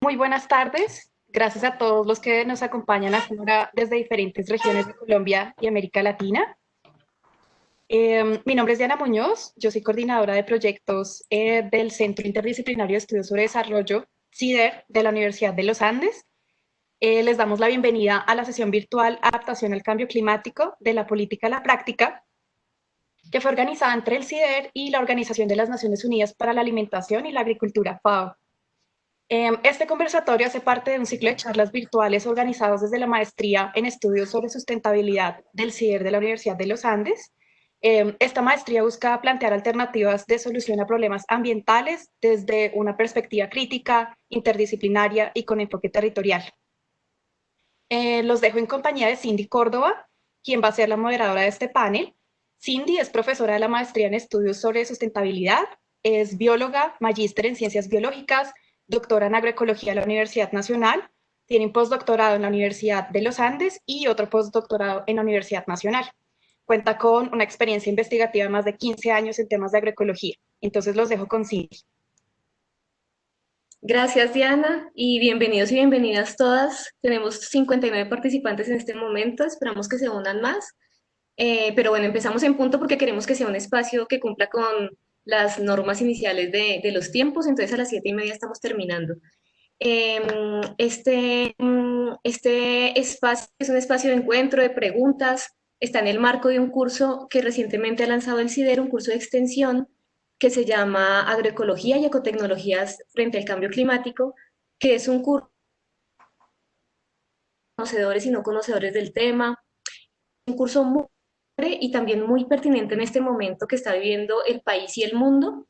Muy buenas tardes. Gracias a todos los que nos acompañan hasta ahora desde diferentes regiones de Colombia y América Latina. Mi nombre es Diana Muñoz, yo soy coordinadora de proyectos del Centro Interdisciplinario de Estudios sobre Desarrollo, CIDER, de la Universidad de los Andes. Les damos la bienvenida a la sesión virtual Adaptación al Cambio Climático de la Política a la Práctica, que fue organizada entre el CIDER y la Organización de las Naciones Unidas para la Alimentación y la Agricultura, FAO. Este conversatorio hace parte de un ciclo de charlas virtuales organizados desde la Maestría en Estudios sobre Sustentabilidad del CIDER de la Universidad de los Andes. Esta maestría busca plantear alternativas de solución a problemas ambientales desde una perspectiva crítica, interdisciplinaria y con enfoque territorial. Los dejo en compañía de Cindy Córdoba, quien va a ser la moderadora de este panel. Cindy es profesora de la maestría en estudios sobre sustentabilidad, es bióloga, magíster en ciencias biológicas, doctora en agroecología de la Universidad Nacional, tiene un postdoctorado en la Universidad de los Andes y otro postdoctorado en la Universidad Nacional. Cuenta con una experiencia investigativa de más de 15 años en temas de agroecología. Entonces los dejo con Cindy. Gracias, Diana, y bienvenidos y bienvenidas todas. Tenemos 59 participantes en este momento, esperamos que se unan más. Pero bueno, empezamos en punto porque queremos que sea un espacio que cumpla con las normas iniciales de los tiempos, entonces a las 7:30 estamos terminando. Este espacio es un espacio de encuentro, de preguntas, está en el marco de un curso que recientemente ha lanzado el CIDER, un curso de extensión que se llama Agroecología y Ecotecnologías frente al Cambio Climático, que es un curso de conocedores y no conocedores del tema, un curso muy y también muy pertinente en este momento que está viviendo el país y el mundo.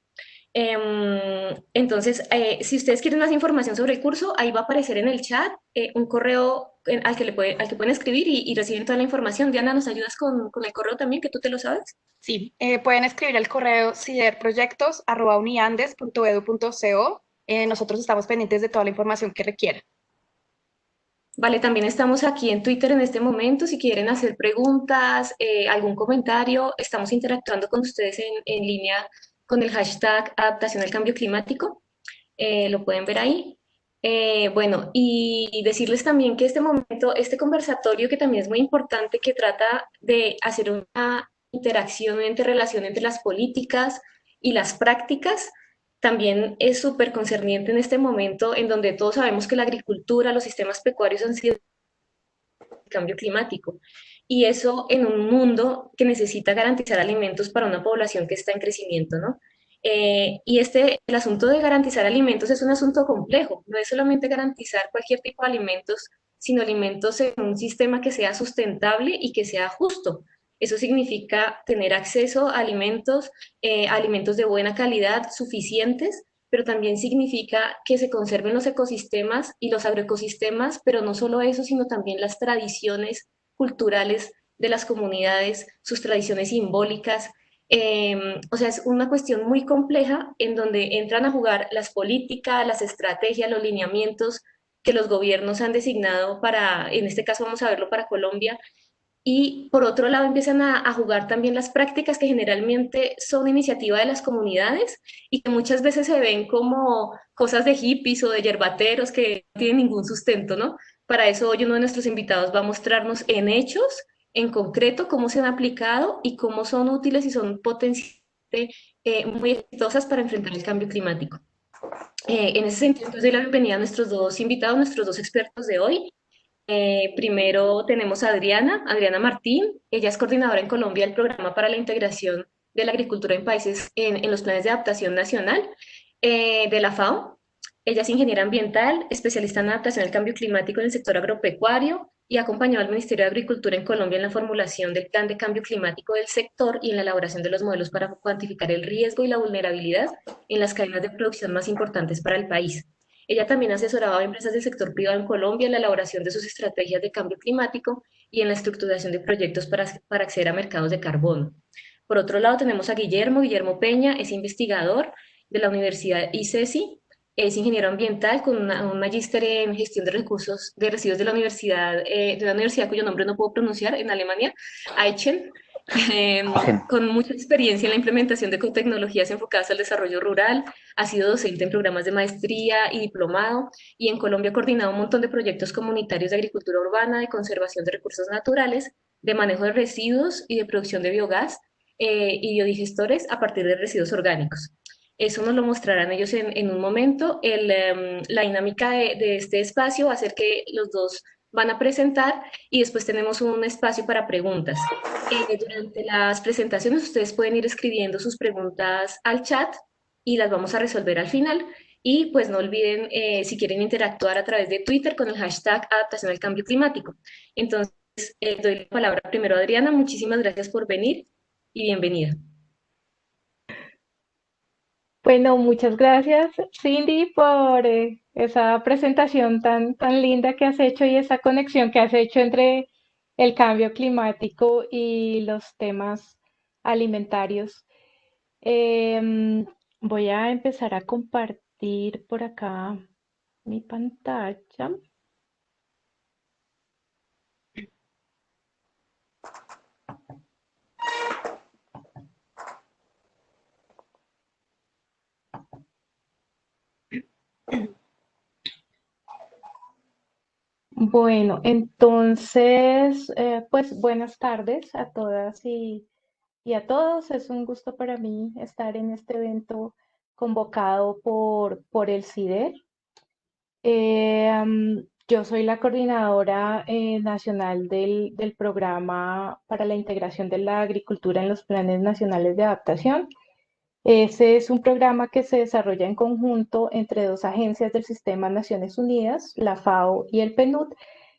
Entonces, si ustedes quieren más información sobre el curso, ahí va a aparecer en el chat un correo al que pueden escribir y reciben toda la información. Diana, ¿nos ayudas con el correo también, que tú te lo sabes? Sí, pueden escribir al correo ciderproyectos@uniandes.edu.co. Nosotros estamos pendientes de toda la información que requieran. Vale, también estamos aquí en Twitter en este momento. Si quieren hacer preguntas, algún comentario, estamos interactuando con ustedes en línea con el hashtag adaptación al cambio climático. Lo pueden ver ahí. Bueno, y decirles también que este momento, este conversatorio que también es muy importante, que trata de hacer una interacción, una interrelación entre las políticas y las prácticas, también es súper concerniente en este momento en donde todos sabemos que la agricultura, los sistemas pecuarios han sido el cambio climático. Y eso en un mundo que necesita garantizar alimentos para una población que está en crecimiento, ¿no? El asunto de garantizar alimentos es un asunto complejo, no es solamente garantizar cualquier tipo de alimentos, sino alimentos en un sistema que sea sustentable y que sea justo. Eso significa tener acceso a alimentos de buena calidad, suficientes, pero también significa que se conserven los ecosistemas y los agroecosistemas, pero no solo eso, sino también las tradiciones culturales de las comunidades, sus tradiciones simbólicas. O sea, es una cuestión muy compleja en donde entran a jugar las políticas, las estrategias, los lineamientos que los gobiernos han designado para, en este caso vamos a verlo para Colombia, y por otro lado empiezan a jugar también las prácticas que generalmente son iniciativa de las comunidades y que muchas veces se ven como cosas de hippies o de yerbateros que no tienen ningún sustento, ¿no? Para eso hoy uno de nuestros invitados va a mostrarnos en hechos, en concreto, cómo se han aplicado y cómo son útiles y son potencialmente muy exitosas para enfrentar el cambio climático. En ese sentido, entonces, doy la bienvenida a nuestros dos invitados, nuestros dos expertos de hoy. Primero tenemos a Adriana Martín. Ella es coordinadora en Colombia del Programa para la Integración de la Agricultura en Países en los Planes de Adaptación Nacional de la FAO. Ella es ingeniera ambiental, especialista en adaptación al cambio climático en el sector agropecuario y acompañó al Ministerio de Agricultura en Colombia en la formulación del plan de cambio climático del sector y en la elaboración de los modelos para cuantificar el riesgo y la vulnerabilidad en las cadenas de producción más importantes para el país. Ella también asesoraba a empresas del sector privado en Colombia en la elaboración de sus estrategias de cambio climático y en la estructuración de proyectos para acceder a mercados de carbono. Por otro lado, tenemos a Guillermo Peña, es investigador de la Universidad ICESI, es ingeniero ambiental con un magíster en gestión de recursos de residuos de la universidad cuyo nombre no puedo pronunciar, en Alemania, Aichen. con mucha experiencia en la implementación de tecnologías enfocadas al desarrollo rural, ha sido docente en programas de maestría y diplomado, y en Colombia ha coordinado un montón de proyectos comunitarios de agricultura urbana, de conservación de recursos naturales, de manejo de residuos y de producción de biogás y biodigestores a partir de residuos orgánicos. Eso nos lo mostrarán ellos en un momento. La dinámica de este espacio va a ser que los dos van a presentar y después tenemos un espacio para preguntas. Durante las presentaciones ustedes pueden ir escribiendo sus preguntas al chat y las vamos a resolver al final. Y pues no olviden, si quieren interactuar a través de Twitter con el hashtag adaptación al cambio climático. Entonces, doy la palabra primero a Adriana. Muchísimas gracias por venir y bienvenida. Bueno, muchas gracias, Cindy, por esa presentación tan linda que has hecho y esa conexión que has hecho entre el cambio climático y los temas alimentarios. Em, Voy a empezar a compartir por acá mi pantalla. Bueno, entonces, pues buenas tardes a todas y a todos. Es un gusto para mí estar en este evento convocado por el CIDER. Yo soy la coordinadora nacional del programa para la integración de la agricultura en los planes nacionales de adaptación. Ese es un programa que se desarrolla en conjunto entre dos agencias del Sistema Naciones Unidas, la FAO y el PNUD,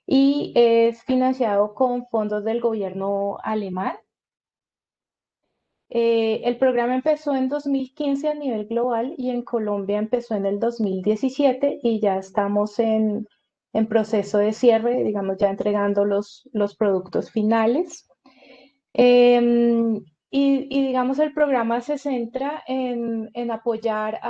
y es financiado con fondos del gobierno alemán. El programa empezó en 2015 a nivel global y en Colombia empezó en el 2017 y ya estamos en proceso de cierre, digamos, ya entregando los productos finales. Em, digamos, el programa se centra en apoyar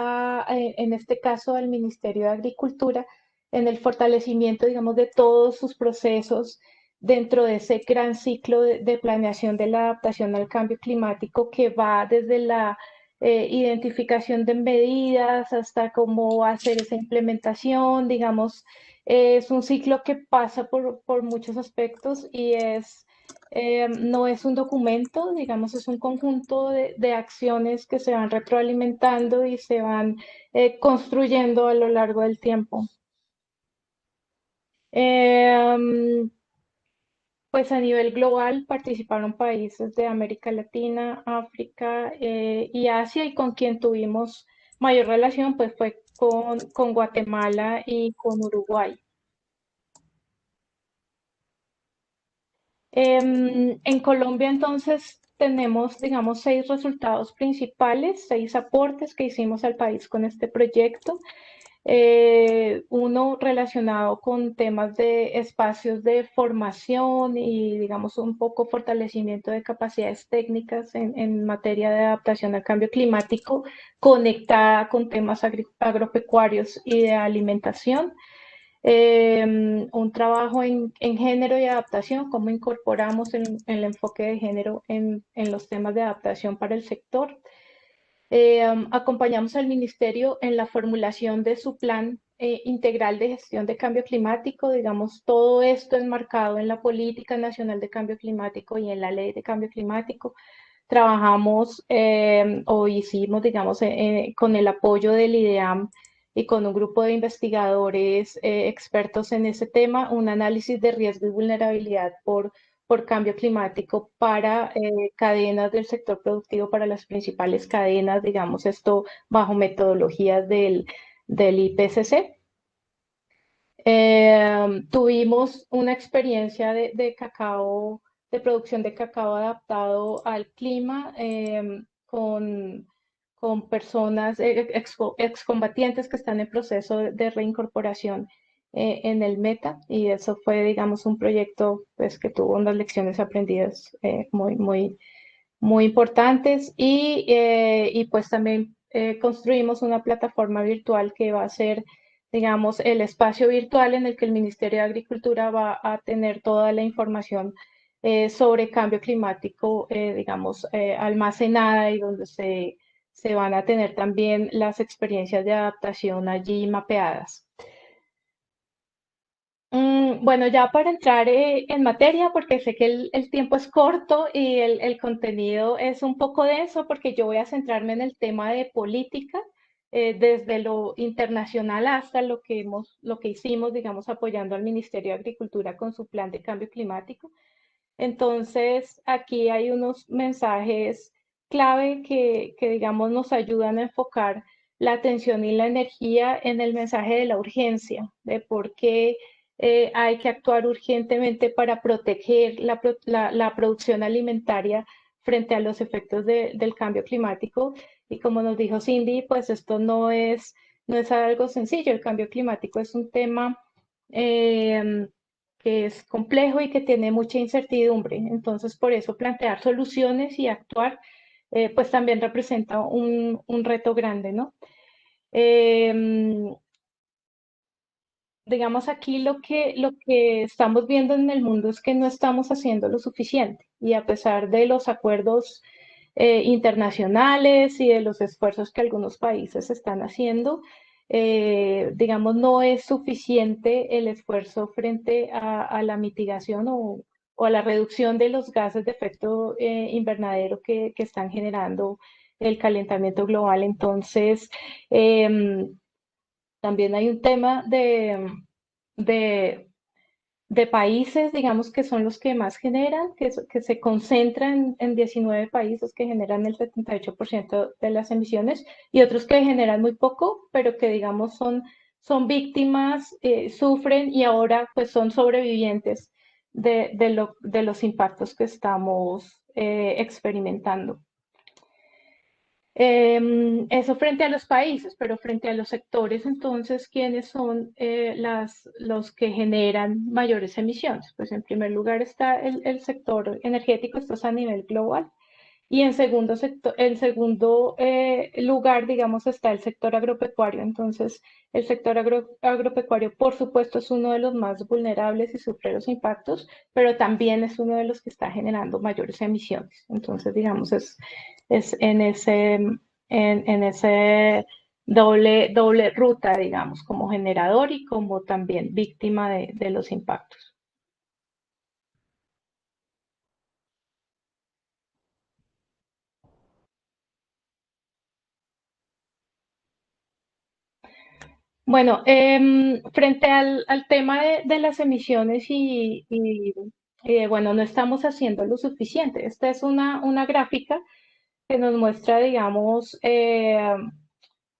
en este caso al Ministerio de Agricultura en el fortalecimiento, digamos, de todos sus procesos dentro de ese gran ciclo de planeación de la adaptación al cambio climático que va desde la identificación de medidas hasta cómo hacer esa implementación, digamos, es un ciclo que pasa por muchos aspectos y no es un documento, digamos, es un conjunto de acciones que se van retroalimentando y se van construyendo a lo largo del tiempo. Em, pues a nivel global participaron países de América Latina, África y Asia y con quien tuvimos mayor relación pues fue con Guatemala y con Uruguay. En Colombia entonces tenemos, digamos, 6 resultados principales, 6 aportes que hicimos al país con este proyecto. Uno relacionado con temas de espacios de formación y, digamos, un poco fortalecimiento de capacidades técnicas en materia de adaptación al cambio climático, conectada con temas agropecuarios y de alimentación. Un trabajo en género y adaptación, cómo incorporamos el enfoque de género en los temas de adaptación para el sector. Acompañamos al Ministerio en la formulación de su plan integral de gestión de cambio climático, digamos, todo esto enmarcado en la Política Nacional de Cambio Climático y en la Ley de Cambio Climático. Trabajamos o hicimos, digamos, con el apoyo del IDEAM y con un grupo de investigadores expertos en ese tema, un análisis de riesgo y vulnerabilidad por cambio climático para cadenas del sector productivo, para las principales cadenas, digamos, esto bajo metodologías del IPCC. Tuvimos una experiencia de cacao, de producción de cacao adaptado al clima con personas excombatientes que están en proceso de reincorporación en el Meta y eso fue, digamos, un proyecto pues, que tuvo unas lecciones aprendidas muy importantes y pues también construimos una plataforma virtual que va a ser, digamos, el espacio virtual en el que el Ministerio de Agricultura va a tener toda la información sobre cambio climático, digamos, almacenada y donde se van a tener también las experiencias de adaptación allí mapeadas. Bueno, ya para entrar en materia, porque sé que el tiempo es corto y el contenido es un poco denso, porque yo voy a centrarme en el tema de política, desde lo internacional hasta lo que hicimos, digamos, apoyando al Ministerio de Agricultura con su plan de cambio climático. Entonces, aquí hay unos mensajes clave que, digamos, nos ayudan a enfocar la atención y la energía en el mensaje de la urgencia, de por qué hay que actuar urgentemente para proteger la producción alimentaria frente a los efectos del cambio climático. Y como nos dijo Cindy, pues esto no es algo sencillo. El cambio climático es un tema eh, que es complejo y que tiene mucha incertidumbre. Entonces, por eso plantear soluciones y actuar, pues también representa un reto grande, ¿no? Eh, digamos aquí lo que estamos viendo en el mundo es que no estamos haciendo lo suficiente y a pesar de los acuerdos internacionales y de los esfuerzos que algunos países están haciendo, digamos, no es suficiente el esfuerzo frente a la mitigación o a la reducción de los gases de efecto invernadero que están generando el calentamiento global. Entonces, también hay un tema de, de países, digamos, que son los que más generan, que se concentran en 19 países que generan el 78% de las emisiones y otros que generan muy poco, pero que, digamos, son víctimas, sufren y ahora pues son sobrevivientes de los impactos que estamos experimentando. Eso frente a los países, pero frente a los sectores, entonces, ¿quiénes son los que generan mayores emisiones? Pues en primer lugar está el sector energético, esto es a nivel global. Y en segundo lugar, digamos, está el sector agropecuario. Entonces, el sector agropecuario, por supuesto, es uno de los más vulnerables y sufre los impactos, pero también es uno de los que está generando mayores emisiones. Entonces, digamos, es en ese doble ruta, digamos, como generador y como también víctima de los impactos. Bueno, frente al tema de las emisiones bueno, no estamos haciendo lo suficiente. Esta es una gráfica que nos muestra, digamos,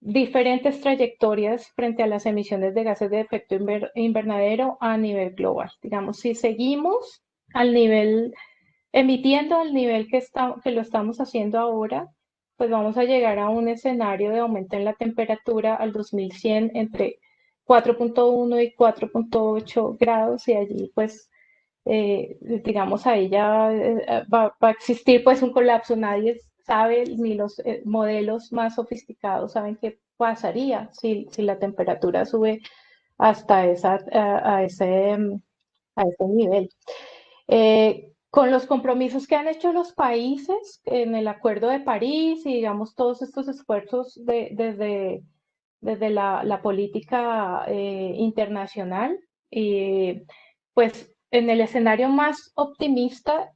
diferentes trayectorias frente a las emisiones de gases de efecto invernadero a nivel global. Digamos, si seguimos al nivel emitiendo al nivel que lo estamos haciendo ahora, pues vamos a llegar a un escenario de aumento en la temperatura al 2100 entre 4.1 y 4.8 grados y allí pues digamos ahí ya va a existir pues un colapso. Nadie sabe ni los modelos más sofisticados saben qué pasaría si la temperatura sube hasta a ese nivel. Con los compromisos que han hecho los países en el Acuerdo de París y digamos todos estos esfuerzos desde la política internacional, y pues en el escenario más optimista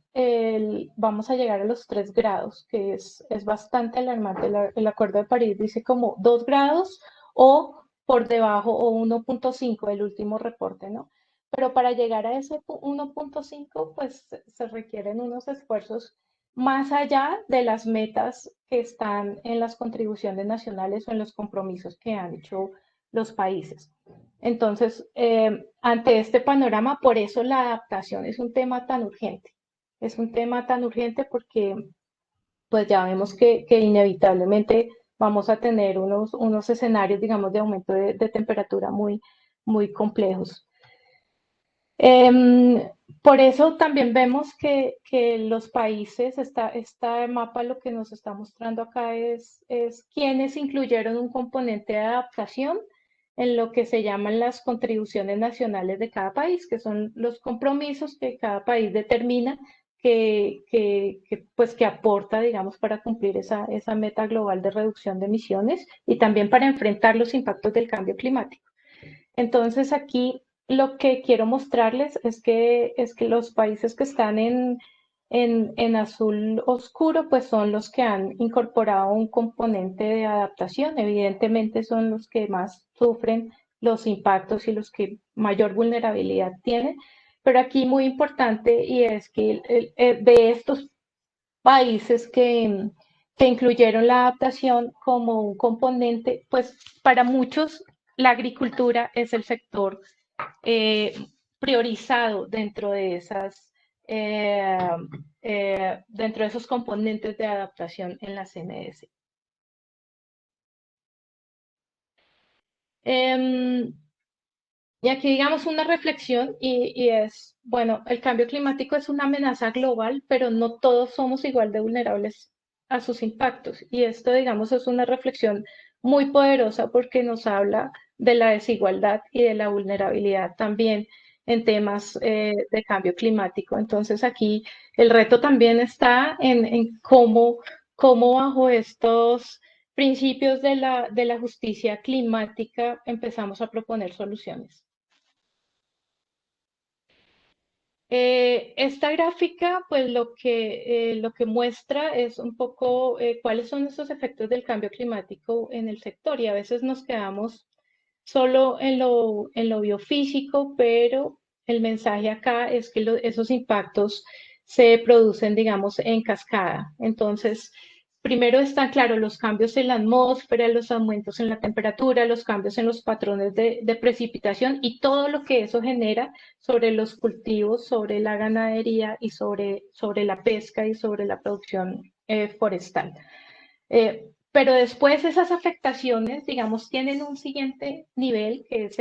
vamos a llegar a los 3 grados, que es bastante alarmante. El Acuerdo de París dice como 2 grados o por debajo o 1.5 el último reporte, ¿no? Pero para llegar a ese 1.5, pues se requieren unos esfuerzos más allá de las metas que están en las contribuciones nacionales o en los compromisos que han hecho los países. Entonces, ante este panorama, por eso la adaptación es un tema tan urgente. Es un tema tan urgente porque pues ya vemos que inevitablemente vamos a tener unos escenarios, digamos, de aumento de temperatura muy complejos. Em, por eso también vemos que los países, esta mapa lo que nos está mostrando acá es quienes incluyeron un componente de adaptación en lo que se llaman las contribuciones nacionales de cada país, que son los compromisos que cada país determina pues, que aporta, digamos, para cumplir esa meta global de reducción de emisiones y también para enfrentar los impactos del cambio climático. Entonces, aquí lo que quiero mostrarles es que los países que están en azul oscuro, pues son los que han incorporado un componente de adaptación. Evidentemente son los que más sufren los impactos y los que mayor vulnerabilidad tienen. Pero aquí muy importante y es que de estos países que incluyeron la adaptación como un componente, pues para muchos la agricultura es el sector eh, priorizado eh, dentro de esos componentes de adaptación en la CNS. Y aquí digamos una reflexión y es, bueno, el cambio climático es una amenaza global, pero no todos somos igual de vulnerables a sus impactos. Y esto, digamos, es una reflexión muy poderosa porque nos habla de la desigualdad y de la vulnerabilidad también en temas de cambio climático. Entonces aquí el reto también está en cómo bajo estos principios de la justicia climática empezamos a proponer soluciones. Esta gráfica, pues lo que muestra es un poco cuáles son esos efectos del cambio climático en el sector y a veces nos quedamos solo en lo biofísico, pero el mensaje acá es que esos impactos se producen, digamos, en cascada. Entonces, primero están, claro, los cambios en la atmósfera, los aumentos en la temperatura, los cambios en los patrones de precipitación y todo lo que eso genera sobre los cultivos, sobre la ganadería y sobre la pesca y sobre la producción forestal. Pero después esas afectaciones, digamos, tienen un siguiente nivel, que es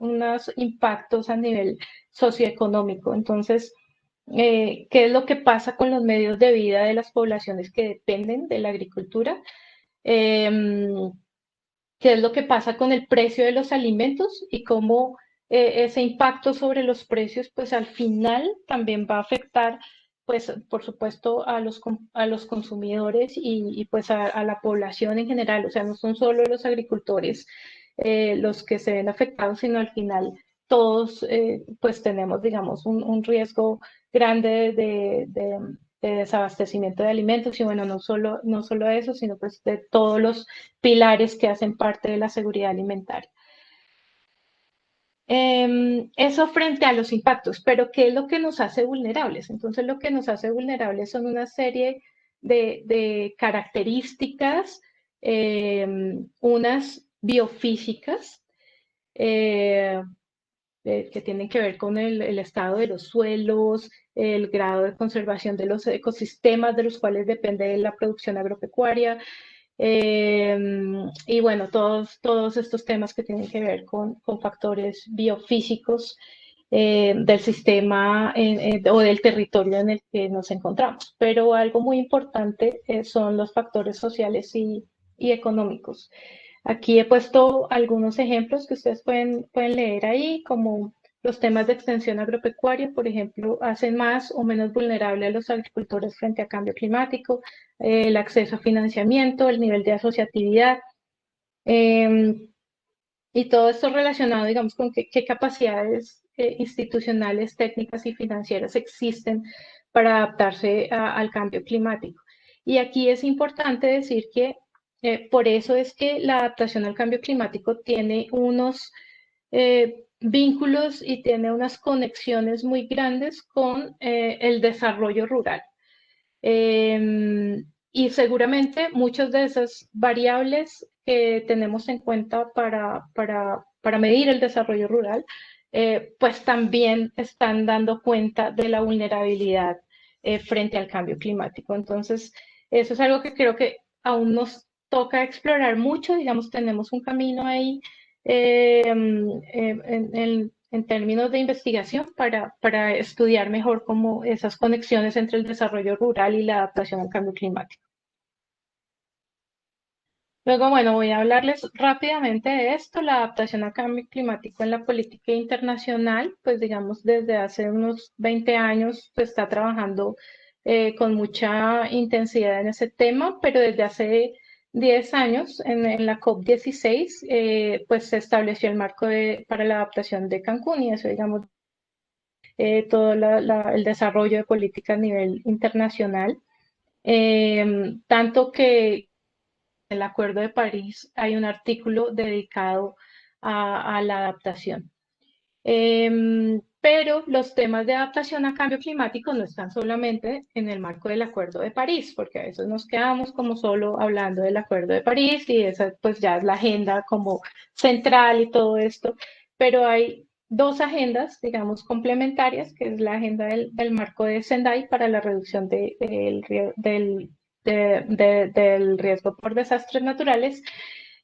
unos impactos a nivel socioeconómico. Entonces, ¿qué es lo que pasa con los medios de vida de las poblaciones que dependen de la agricultura? Em, ¿Qué es lo que pasa con el precio de los alimentos y cómo ese impacto sobre los precios, pues al final también va a afectar, pues por supuesto, a los consumidores y, pues a la población en general? O sea, no son solo los agricultores los que se ven afectados, sino al final todos pues tenemos, digamos, un riesgo grande de desabastecimiento de alimentos y bueno, no solo eso, sino pues de todos los pilares que hacen parte de la seguridad alimentaria. Eso frente a los impactos, pero ¿qué es lo que nos hace vulnerables? Entonces, lo que nos hace vulnerables son una serie de características, unas biofísicas, eh, que tienen que ver con el estado de los suelos, el grado de conservación de los ecosistemas de los cuales depende la producción agropecuaria, eh, y bueno, todos estos temas que tienen que ver con factores biofísicos del sistema o del territorio en el que nos encontramos. Pero algo muy importante son los factores sociales y económicos. Aquí he puesto algunos ejemplos que ustedes pueden leer ahí, como los temas de extensión agropecuaria, por ejemplo, hacen más o menos vulnerable a los agricultores frente a cambio climático, el acceso a financiamiento, el nivel de asociatividad, eh, y todo esto relacionado, digamos, con qué capacidades institucionales, técnicas y financieras existen para adaptarse al cambio climático. Y aquí es importante decir que por eso es que la adaptación al cambio climático tiene unos vínculos y tiene unas conexiones muy grandes con el desarrollo rural. Y seguramente muchas de esas variables que tenemos en cuenta para medir el desarrollo rural, pues también están dando cuenta de la vulnerabilidad frente al cambio climático. Entonces, eso es algo que creo que aún nos toca explorar mucho. Digamos, tenemos un camino ahí en términos de investigación para estudiar mejor cómo esas conexiones entre el desarrollo rural y la adaptación al cambio climático. Luego, bueno, voy a hablarles rápidamente de esto, la adaptación al cambio climático en la política internacional, pues digamos desde hace unos 20 años se está trabajando con mucha intensidad en ese tema, pero desde hace 10 años en la COP16 pues se estableció el marco para la adaptación de Cancún y eso digamos todo el desarrollo de política a nivel internacional. Tanto que el Acuerdo de París hay un artículo dedicado a la adaptación. Pero los temas de adaptación a cambio climático no están solamente en el marco del Acuerdo de París, porque a veces nos quedamos como solo hablando del Acuerdo de París y esa pues ya es la agenda como central y todo esto, pero hay dos agendas, digamos, complementarias, que es la agenda del marco de Sendai para la reducción del riesgo por desastres naturales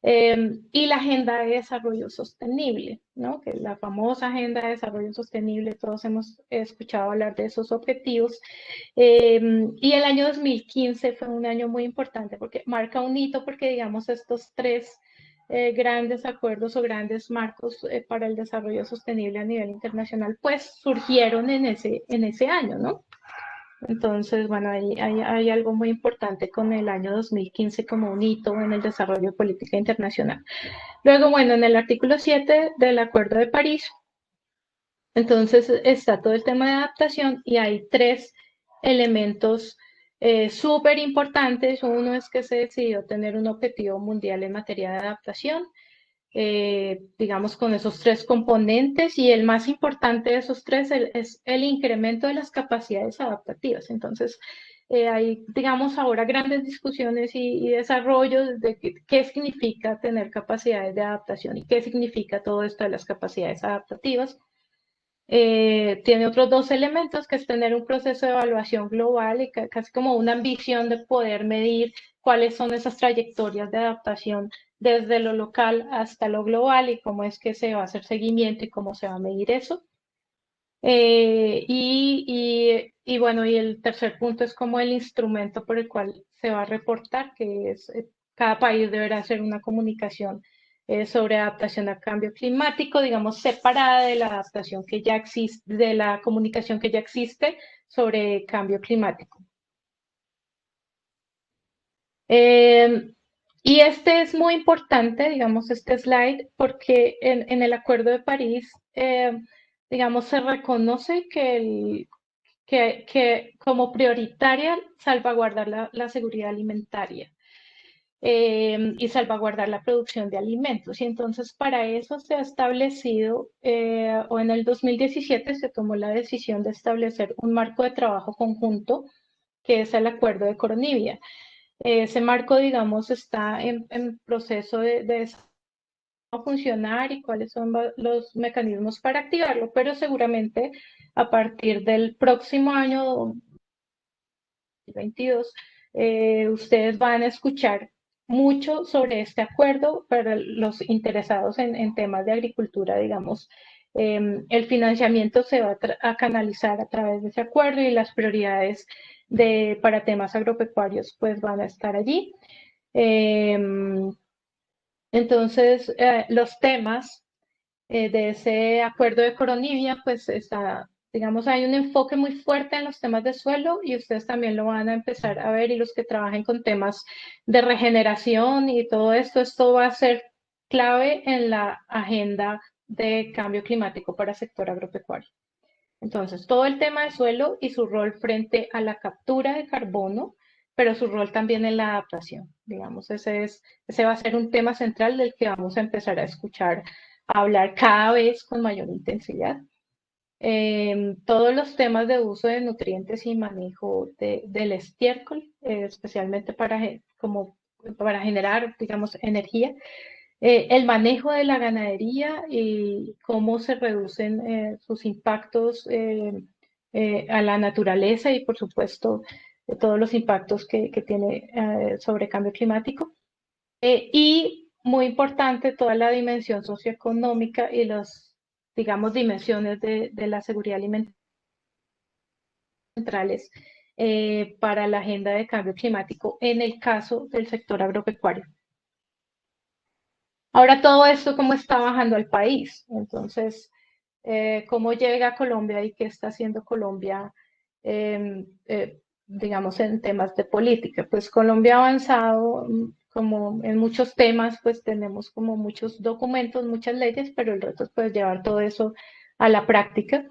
y la Agenda de Desarrollo Sostenible, ¿no? Que es la famosa Agenda de Desarrollo Sostenible, todos hemos escuchado hablar de esos objetivos. Y el año 2015 fue un año muy importante porque marca un hito porque, digamos, estos tres grandes acuerdos o grandes marcos para el desarrollo sostenible a nivel internacional, pues surgieron en ese año, ¿no? Entonces, bueno, hay algo muy importante con el año 2015 como un hito en el desarrollo de política internacional. Luego, bueno, en el artículo 7 del Acuerdo de París, entonces está todo el tema de adaptación y hay tres elementos súper importantes. Uno es que se decidió tener un objetivo mundial en materia de adaptación, digamos, con esos tres componentes y el más importante de esos tres es el incremento de las capacidades adaptativas. Entonces, hay, digamos, ahora grandes discusiones y desarrollos de qué significa tener capacidades de adaptación y qué significa todo esto de las capacidades adaptativas. Tiene otros dos elementos, que es tener un proceso de evaluación global y casi como una ambición de poder medir cuáles son esas trayectorias de adaptación desde lo local hasta lo global y cómo es que se va a hacer seguimiento y cómo se va a medir eso. Y bueno, y el tercer punto es como el instrumento por el cual se va a reportar, que es cada país deberá hacer una comunicación sobre adaptación al cambio climático, digamos, separada de la adaptación que ya existe, de la comunicación que ya existe sobre cambio climático. Y este es muy importante, digamos, este slide, porque en el Acuerdo de París, digamos, se reconoce que como prioritaria salvaguardar la seguridad alimentaria y salvaguardar la producción de alimentos. Y entonces para eso se ha establecido, o en el 2017 se tomó la decisión de establecer un marco de trabajo conjunto, que es el Acuerdo de Coronivia. Ese marco, digamos, está en proceso de funcionar y cuáles son los mecanismos para activarlo, pero seguramente a partir del próximo año 2022, ustedes van a escuchar mucho sobre este acuerdo para los interesados en temas de agricultura, digamos. El financiamiento se va a canalizar a través de ese acuerdo y las prioridades para temas agropecuarios pues van a estar allí. Entonces, los temas de ese acuerdo de Coronivia, pues está, digamos, hay un enfoque muy fuerte en los temas de suelo y ustedes también lo van a empezar a ver y los que trabajen con temas de regeneración y todo esto, esto va a ser clave en la agenda de cambio climático para el sector agropecuario. Entonces, todo el tema de suelo y su rol frente a la captura de carbono, pero su rol también en la adaptación. Digamos, ese va a ser un tema central del que vamos a empezar a escuchar, a hablar cada vez con mayor intensidad. Todos los temas de uso de nutrientes y manejo del estiércol, especialmente como para generar, digamos, energía, el manejo de la ganadería y cómo se reducen sus impactos a la naturaleza y, por supuesto, todos los impactos que tiene sobre cambio climático. Y muy importante, toda la dimensión socioeconómica y las, digamos, dimensiones de la seguridad alimentaria centrales para la agenda de cambio climático en el caso del sector agropecuario. Ahora todo esto, ¿cómo está bajando al país? Entonces, ¿cómo llega a Colombia y qué está haciendo Colombia, digamos, en temas de política? Pues Colombia ha avanzado como en muchos temas, pues tenemos como muchos documentos, muchas leyes, pero el reto es pues llevar todo eso a la práctica,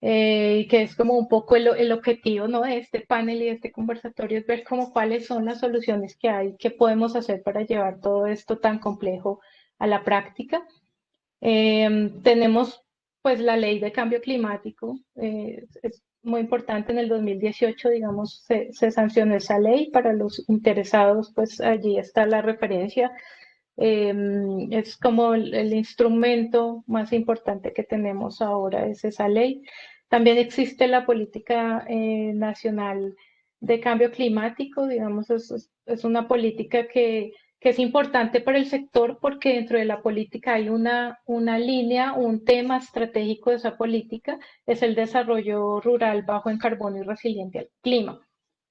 que es como un poco el objetivo, ¿no? De este panel y de este conversatorio, es ver como cuáles son las soluciones que hay, qué podemos hacer para llevar todo esto tan complejo a la práctica. Tenemos pues la ley de cambio climático, es muy importante. En el 2018, digamos, se sancionó esa ley. Para los interesados, pues allí está la referencia. Es como el instrumento más importante que tenemos ahora, es esa ley. También existe la política nacional de cambio climático, digamos, es una política que es importante para el sector porque dentro de la política hay una línea, un tema estratégico de esa política, es el desarrollo rural bajo en carbono y resiliente al clima.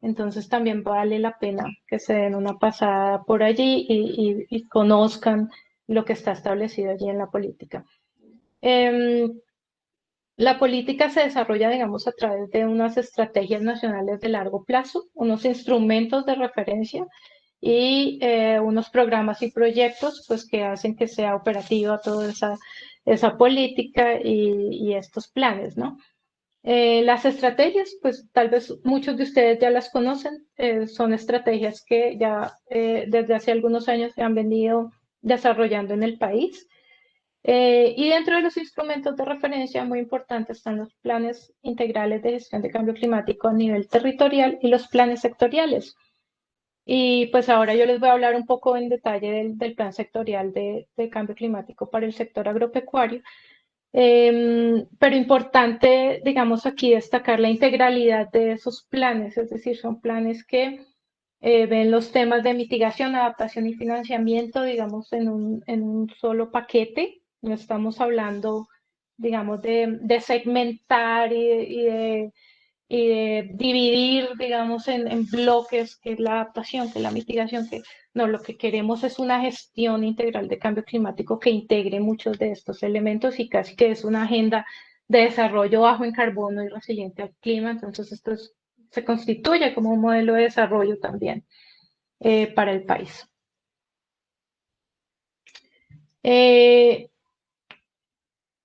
Entonces también vale la pena que se den una pasada por allí y conozcan lo que está establecido allí en la política. Em, la política se desarrolla, digamos, a través de unas estrategias nacionales de largo plazo, unos instrumentos de referencia y unos programas y proyectos pues, que hacen que sea operativa toda esa política y estos planes, ¿no? Las estrategias, pues tal vez muchos de ustedes ya las conocen, son estrategias que ya desde hace algunos años se han venido desarrollando en el país. Y dentro de los instrumentos de referencia muy importantes están los planes integrales de gestión de cambio climático a nivel territorial y los planes sectoriales. Y pues ahora yo les voy a hablar un poco en detalle del plan sectorial de cambio climático para el sector agropecuario. Pero importante, digamos, aquí destacar la integralidad de esos planes, es decir, son planes que ven los temas de mitigación, adaptación y financiamiento, digamos, en un solo paquete. No estamos hablando, digamos, de segmentar y de dividir, digamos, en bloques, que es la adaptación, que es la mitigación, que no, lo que queremos es una gestión integral de cambio climático que integre muchos de estos elementos y casi que es una agenda de desarrollo bajo en carbono y resiliente al clima. Entonces, se constituye como un modelo de desarrollo también para el país. Eh,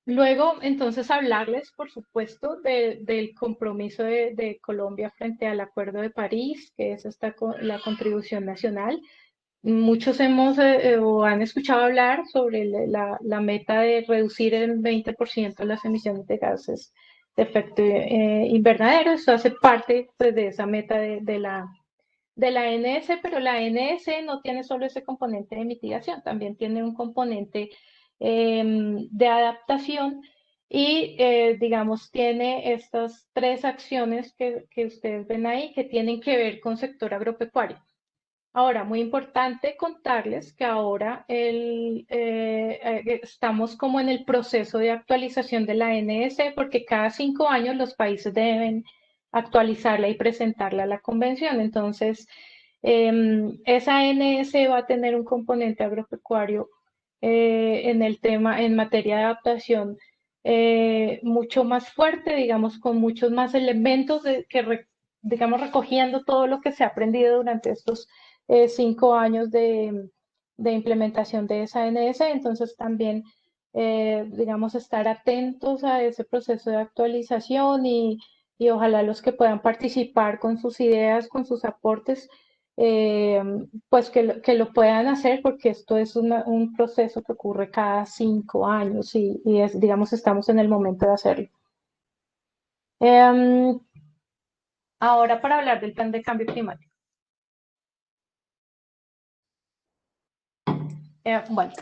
Luego, entonces, hablarles, por supuesto, del compromiso de Colombia frente al Acuerdo de París, que es la contribución nacional. Muchos hemos o han escuchado hablar sobre la meta de reducir en 20% las emisiones de gases de efecto invernadero. Eso hace parte pues, de esa meta de la ANS, pero la ANS no tiene solo ese componente de mitigación, también tiene un componente de adaptación y, digamos, tiene estas tres acciones que ustedes ven ahí que tienen que ver con sector agropecuario. Ahora, muy importante contarles que ahora estamos como en el proceso de actualización de la ANS porque cada 5 años los países deben actualizarla y presentarla a la convención. Entonces, esa ANS va a tener un componente agropecuario en el tema, en materia de adaptación, mucho más fuerte, digamos, con muchos más elementos digamos, recogiendo todo lo que se ha aprendido durante estos 5 años de implementación de esa ANS. Entonces, también, digamos, estar atentos a ese proceso de actualización y ojalá los que puedan participar con sus ideas, con sus aportes, eh, pues que lo puedan hacer porque esto es un proceso que ocurre cada 5 años y digamos, estamos en el momento de hacerlo. Em, Ahora para hablar del plan de cambio climático. Bueno,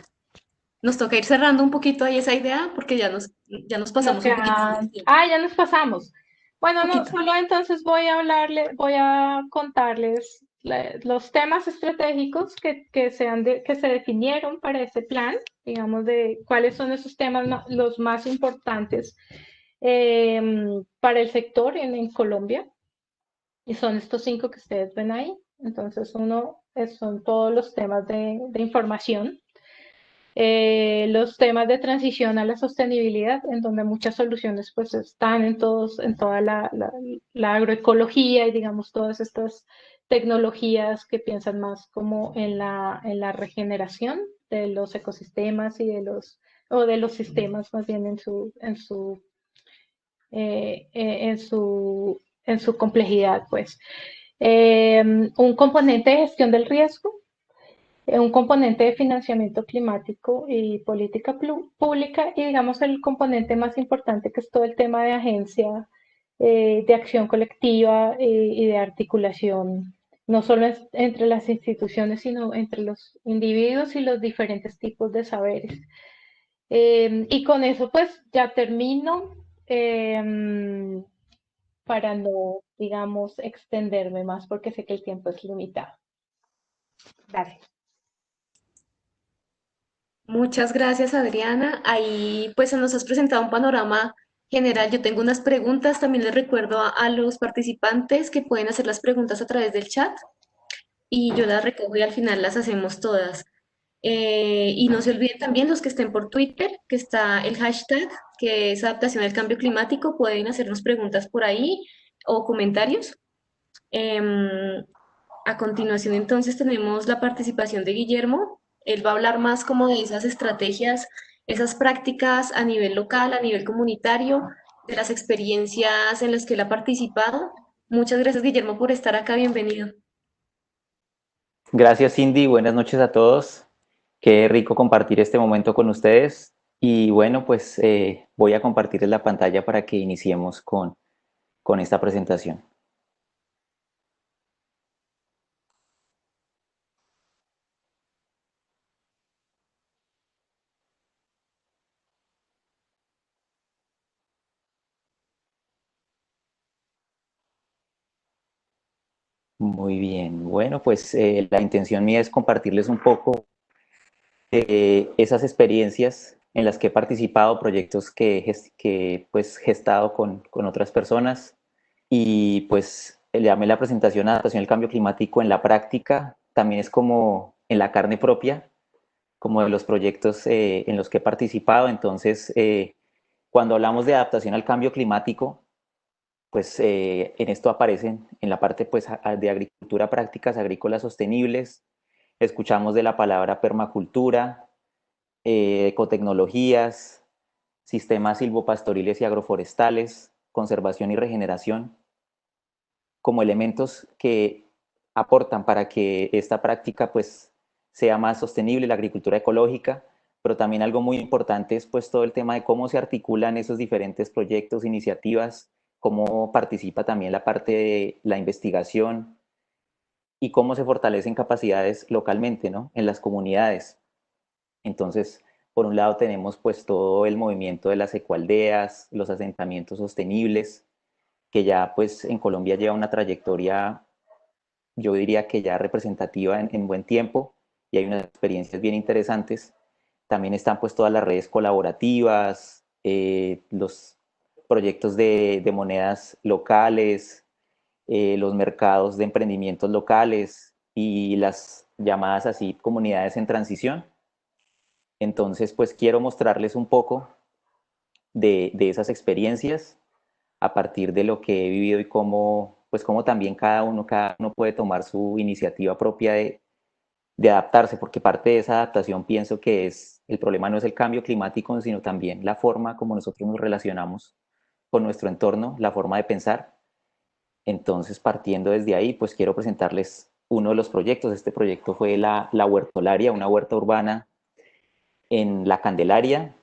Nos toca ir cerrando un poquito ahí esa idea porque ya nos nos pasamos un poquito del quedan, tiempo. ya nos pasamos. Bueno, no, Poquito. solo entonces voy a contarles los temas estratégicos que se definieron para este plan, digamos, de cuáles son esos temas los más importantes para el sector en Colombia. Y son estos 5 que ustedes ven ahí. Entonces, uno son todos los temas de información. los temas de transición a la sostenibilidad, en donde muchas soluciones pues están en toda la agroecología y digamos todas estas tecnologías que piensan más como en la regeneración de los ecosistemas y o de los sistemas más bien en su complejidad, pues. Un componente de gestión del riesgo, un componente de financiamiento climático y política pública, y digamos el componente más importante que es todo el tema de agencia, de acción colectiva y de articulación, no solo entre las instituciones, sino entre los individuos y los diferentes tipos de saberes. Y con eso pues ya termino, para no, digamos, extenderme más porque sé que el tiempo es limitado. Gracias. Muchas gracias, Adriana. Ahí pues nos has presentado un panorama general. Yo tengo unas preguntas. También les recuerdo a los participantes que pueden hacer las preguntas a través del chat y yo las recojo y al final las hacemos todas. Y no se olviden también los que estén por Twitter, que está el hashtag, que es adaptación al cambio climático. Pueden hacernos preguntas por ahí o comentarios. Em, a continuación, entonces, tenemos la participación de Guillermo. Él va a hablar más como de esas estrategias, esas prácticas a nivel local, a nivel comunitario, de las experiencias en las que él ha participado. Muchas gracias, Guillermo, por estar acá. Bienvenido. Gracias, Cindy. Buenas noches a todos. Qué rico compartir este momento con ustedes. Y bueno, pues voy a compartirles la pantalla para que iniciemos con esta presentación. Muy bien. Bueno, pues la intención mía es compartirles un poco esas experiencias en las que he participado, proyectos que pues gestado con otras personas. Y pues le llamé la presentación Adaptación al Cambio Climático en la práctica, también es como en la carne propia, como de los proyectos en los que he participado. Entonces, cuando hablamos de adaptación al cambio climático, pues en esto aparecen en la parte pues, de agricultura, prácticas agrícolas sostenibles, escuchamos de la palabra permacultura, ecotecnologías, sistemas silvopastoriles y agroforestales, conservación y regeneración, como elementos que aportan para que esta práctica pues sea más sostenible, la agricultura ecológica, pero también algo muy importante es pues todo el tema de cómo se articulan esos diferentes proyectos, iniciativas, cómo participa también la parte de la investigación y cómo se fortalecen capacidades localmente, ¿no? En las comunidades. Entonces, por un lado tenemos pues todo el movimiento de las ecoaldeas, los asentamientos sostenibles, que ya pues en Colombia lleva una trayectoria, yo diría que ya representativa en buen tiempo, y hay unas experiencias bien interesantes. También están pues todas las redes colaborativas, los proyectos de monedas locales, los mercados de emprendimientos locales y las llamadas así comunidades en transición. Entonces pues quiero mostrarles un poco de esas experiencias a partir de lo que he vivido y cómo, pues cómo también cada uno puede tomar su iniciativa propia de adaptarse, porque parte de esa adaptación pienso que es, el problema no es el cambio climático, sino también la forma como nosotros nos relacionamos con nuestro entorno, la forma de pensar. Entonces, partiendo desde ahí, pues quiero presentarles uno de los proyectos. Este proyecto fue la Huertolaria, una huerta urbana en La Candelaria.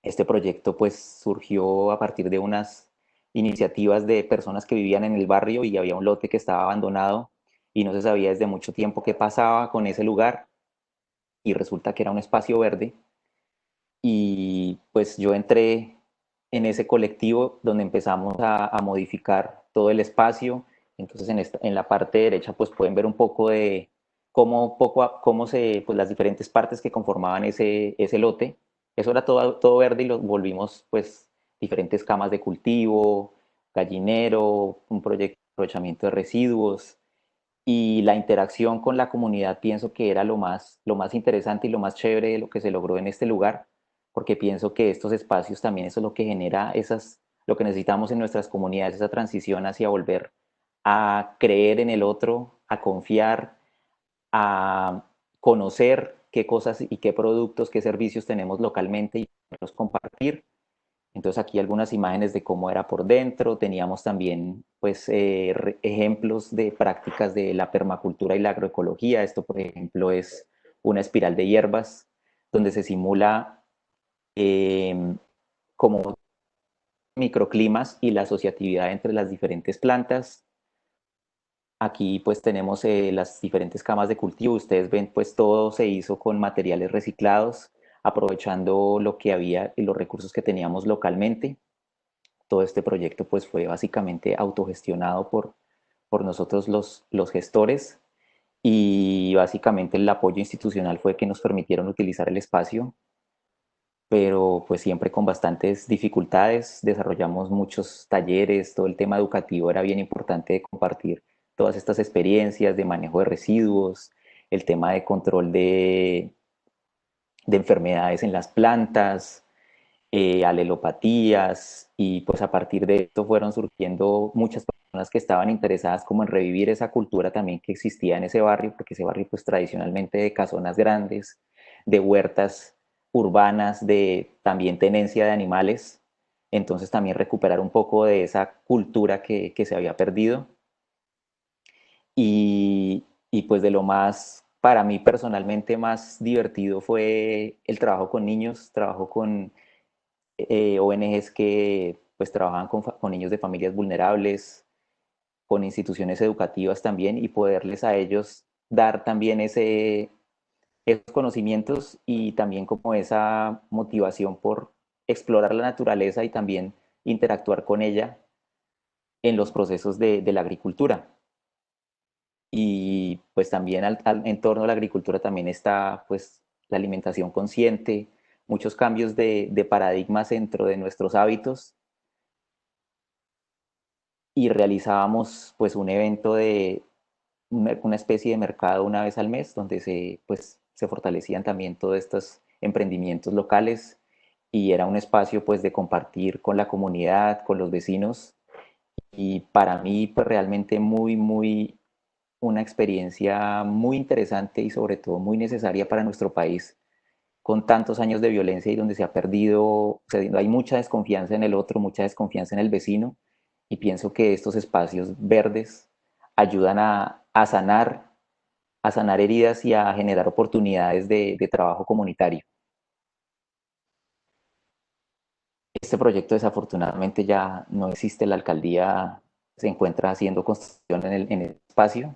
Este proyecto pues surgió a partir de unas iniciativas de personas que vivían en el barrio y había un lote que estaba abandonado y no se sabía desde mucho tiempo qué pasaba con ese lugar, y resulta que era un espacio verde, y pues yo entré en ese colectivo donde empezamos a modificar todo el espacio. Entonces en la parte derecha pues pueden ver un poco de cómo pues las diferentes partes que conformaban ese lote. Eso era todo verde y lo volvimos pues diferentes camas de cultivo, gallinero, un proyecto de aprovechamiento de residuos, y la interacción con la comunidad pienso que era lo más interesante y lo más chévere de lo que se logró en este lugar, porque pienso que estos espacios también eso es lo que genera lo que necesitamos en nuestras comunidades, esa transición hacia volver a creer en el otro, a confiar, a conocer qué cosas y qué productos, qué servicios tenemos localmente y poderlos compartir. Entonces aquí algunas imágenes de cómo era por dentro, teníamos también pues ejemplos de prácticas de la permacultura y la agroecología. Esto por ejemplo es una espiral de hierbas donde se simula como microclimas y la asociatividad entre las diferentes plantas. Aquí pues tenemos las diferentes camas de cultivo. Ustedes ven pues todo se hizo con materiales reciclados, aprovechando lo que había y los recursos que teníamos localmente. Todo este proyecto pues fue básicamente autogestionado por nosotros los gestores y básicamente el apoyo institucional fue que nos permitieron utilizar el espacio, pero pues siempre con bastantes dificultades. Desarrollamos muchos talleres, todo el tema educativo era bien importante de compartir todas estas experiencias de manejo de residuos, el tema de control de enfermedades en las plantas, alelopatías, y pues a partir de esto fueron surgiendo muchas personas que estaban interesadas como en revivir esa cultura también que existía en ese barrio, porque ese barrio pues tradicionalmente de casonas grandes, de huertas urbanas, de también tenencia de animales, entonces también recuperar un poco de esa cultura que se había perdido. Y pues de lo más, para mí personalmente más divertido fue el trabajo con niños, trabajo con ONGs que pues trabajan con niños de familias vulnerables, con instituciones educativas también y poderles a ellos dar también esos conocimientos y también como esa motivación por explorar la naturaleza y también interactuar con ella en los procesos de la agricultura. Y pues también en torno a la agricultura también está pues la alimentación consciente, muchos cambios de paradigmas dentro de nuestros hábitos, y realizábamos pues un evento de una especie de mercado una vez al mes donde pues, se fortalecían también todos estos emprendimientos locales y era un espacio pues de compartir con la comunidad, con los vecinos, y para mí pues realmente una experiencia muy interesante y sobre todo muy necesaria para nuestro país con tantos años de violencia y donde se ha perdido, o sea, hay mucha desconfianza en el otro, mucha desconfianza en el vecino, y pienso que estos espacios verdes ayudan a sanar heridas y a generar oportunidades de trabajo comunitario. Este proyecto desafortunadamente ya no existe, la alcaldía se encuentra haciendo construcción en el espacio,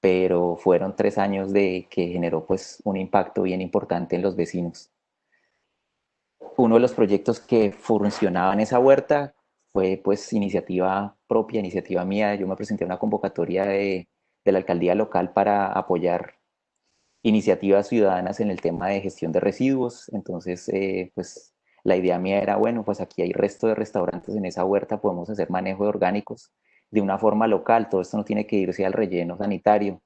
pero fueron 3 años de que generó pues un impacto bien importante en los vecinos. Uno de los proyectos que funcionaba en esa huerta fue pues iniciativa propia, iniciativa mía. Yo me presenté a una convocatoria de la alcaldía local para apoyar iniciativas ciudadanas en el tema de gestión de residuos. Entonces, pues la idea mía era, bueno, pues aquí hay resto de restaurantes en esa huerta, podemos hacer manejo de orgánicos de una forma local, todo esto no tiene que irse al relleno sanitario.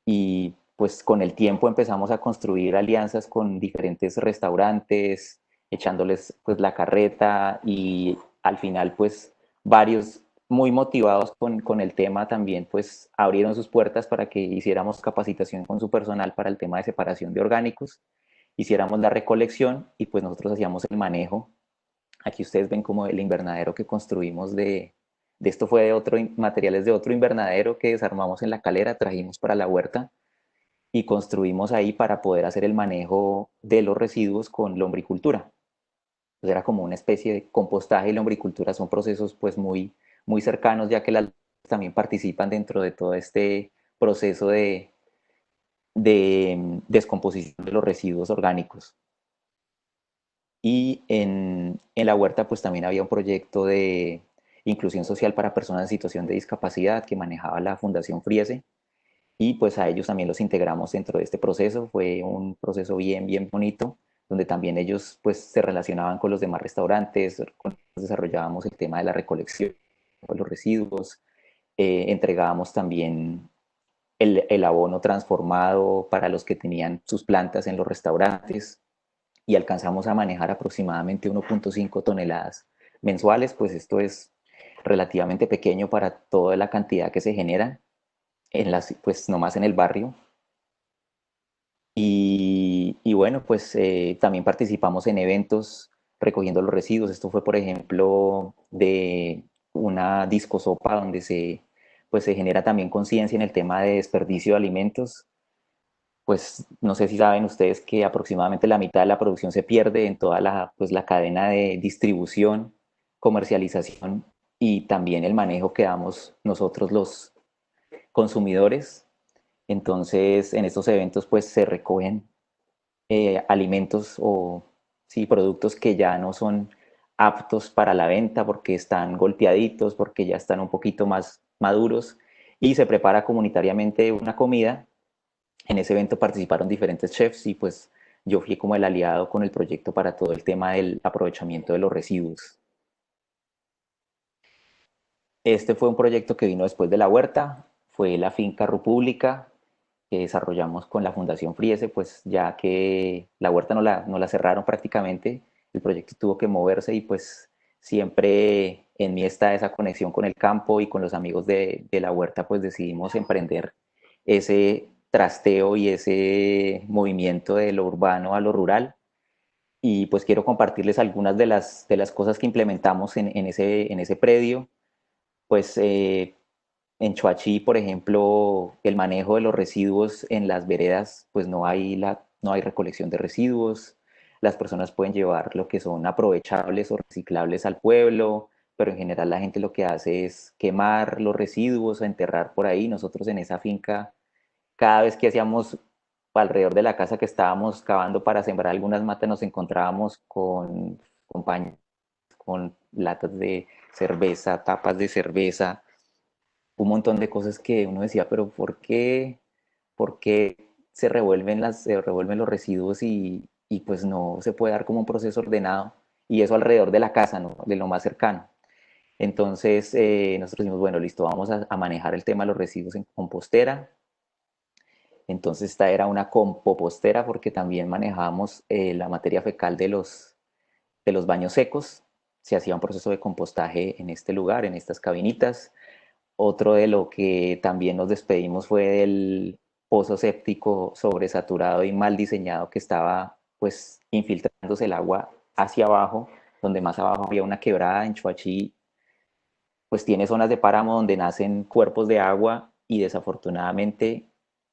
Y pues con el tiempo empezamos a construir alianzas con diferentes restaurantes, echándoles pues la carreta, y al final pues varios muy motivados con el tema también pues abrieron sus puertas para que hiciéramos capacitación con su personal para el tema de separación de orgánicos, hiciéramos la recolección y pues nosotros hacíamos el manejo. Aquí ustedes ven como el invernadero que construimos de esto fue de materiales de otro invernadero que desarmamos en la calera, trajimos para la huerta y construimos ahí para poder hacer el manejo de los residuos con lombricultura. Entonces era como una especie de compostaje y lombricultura, son procesos pues muy cercanos, ya que las también participan dentro de todo este proceso de descomposición de los residuos orgánicos. Y en la huerta pues también había un proyecto de inclusión social para personas en situación de discapacidad que manejaba la Fundación Friese, y pues a ellos también los integramos dentro de este proceso. Fue un proceso bien bonito, donde también ellos pues se relacionaban con los demás restaurantes, desarrollábamos el tema de la recolección de los residuos, entregábamos también el abono transformado para los que tenían sus plantas en los restaurantes y alcanzamos a manejar aproximadamente 1.5 toneladas mensuales, pues esto es relativamente pequeño para toda la cantidad que se genera pues nomás en el barrio. Y bueno, pues también participamos en eventos recogiendo los residuos. Esto fue, por ejemplo, de una discosopa donde pues se genera también conciencia en el tema de desperdicio de alimentos. Pues no sé si saben ustedes que aproximadamente la mitad de la producción se pierde en toda pues, la cadena de distribución, comercialización y también el manejo que damos nosotros los consumidores. Entonces, en estos eventos pues se recogen alimentos o sí, productos que ya no son aptos para la venta porque están golpeaditos, porque ya están un poquito más maduros y se prepara comunitariamente una comida. En ese evento participaron diferentes chefs y pues yo fui como el aliado con el proyecto para todo el tema del aprovechamiento de los residuos. Este fue un proyecto que vino después de la huerta, fue la finca República que desarrollamos con la Fundación Friese, pues ya que la huerta no la cerraron prácticamente, el proyecto tuvo que moverse y pues siempre en mí está esa conexión con el campo y con los amigos de la huerta, pues decidimos emprender ese trasteo y ese movimiento de lo urbano a lo rural. Y pues quiero compartirles algunas de las cosas que implementamos en ese predio. Pues en Choachí, por ejemplo, el manejo de los residuos en las veredas, pues no hay recolección de residuos. Las personas pueden llevar lo que son aprovechables o reciclables al pueblo, pero en general la gente lo que hace es quemar los residuos o enterrar por ahí. Nosotros en esa finca, cada vez que hacíamos alrededor de la casa que estábamos cavando para sembrar algunas matas, nos encontrábamos con paños, con latas de cerveza, tapas de cerveza, un montón de cosas que uno decía, pero por qué se revuelven los residuos y pues no se puede dar como un proceso ordenado? Y eso alrededor de la casa, ¿no? De lo más cercano. Entonces, nosotros dijimos, bueno, listo, vamos a manejar el tema de los residuos en compostera. Entonces, esta era una compostera porque también manejábamos la materia fecal de los baños secos. Se hacía un proceso de compostaje en este lugar, en estas cabinitas. Otro de lo que también nos despedimos fue del pozo séptico sobresaturado y mal diseñado que estaba pues infiltrándose el agua hacia abajo, donde más abajo había una quebrada en Choachí, pues tiene zonas de páramo donde nacen cuerpos de agua y desafortunadamente,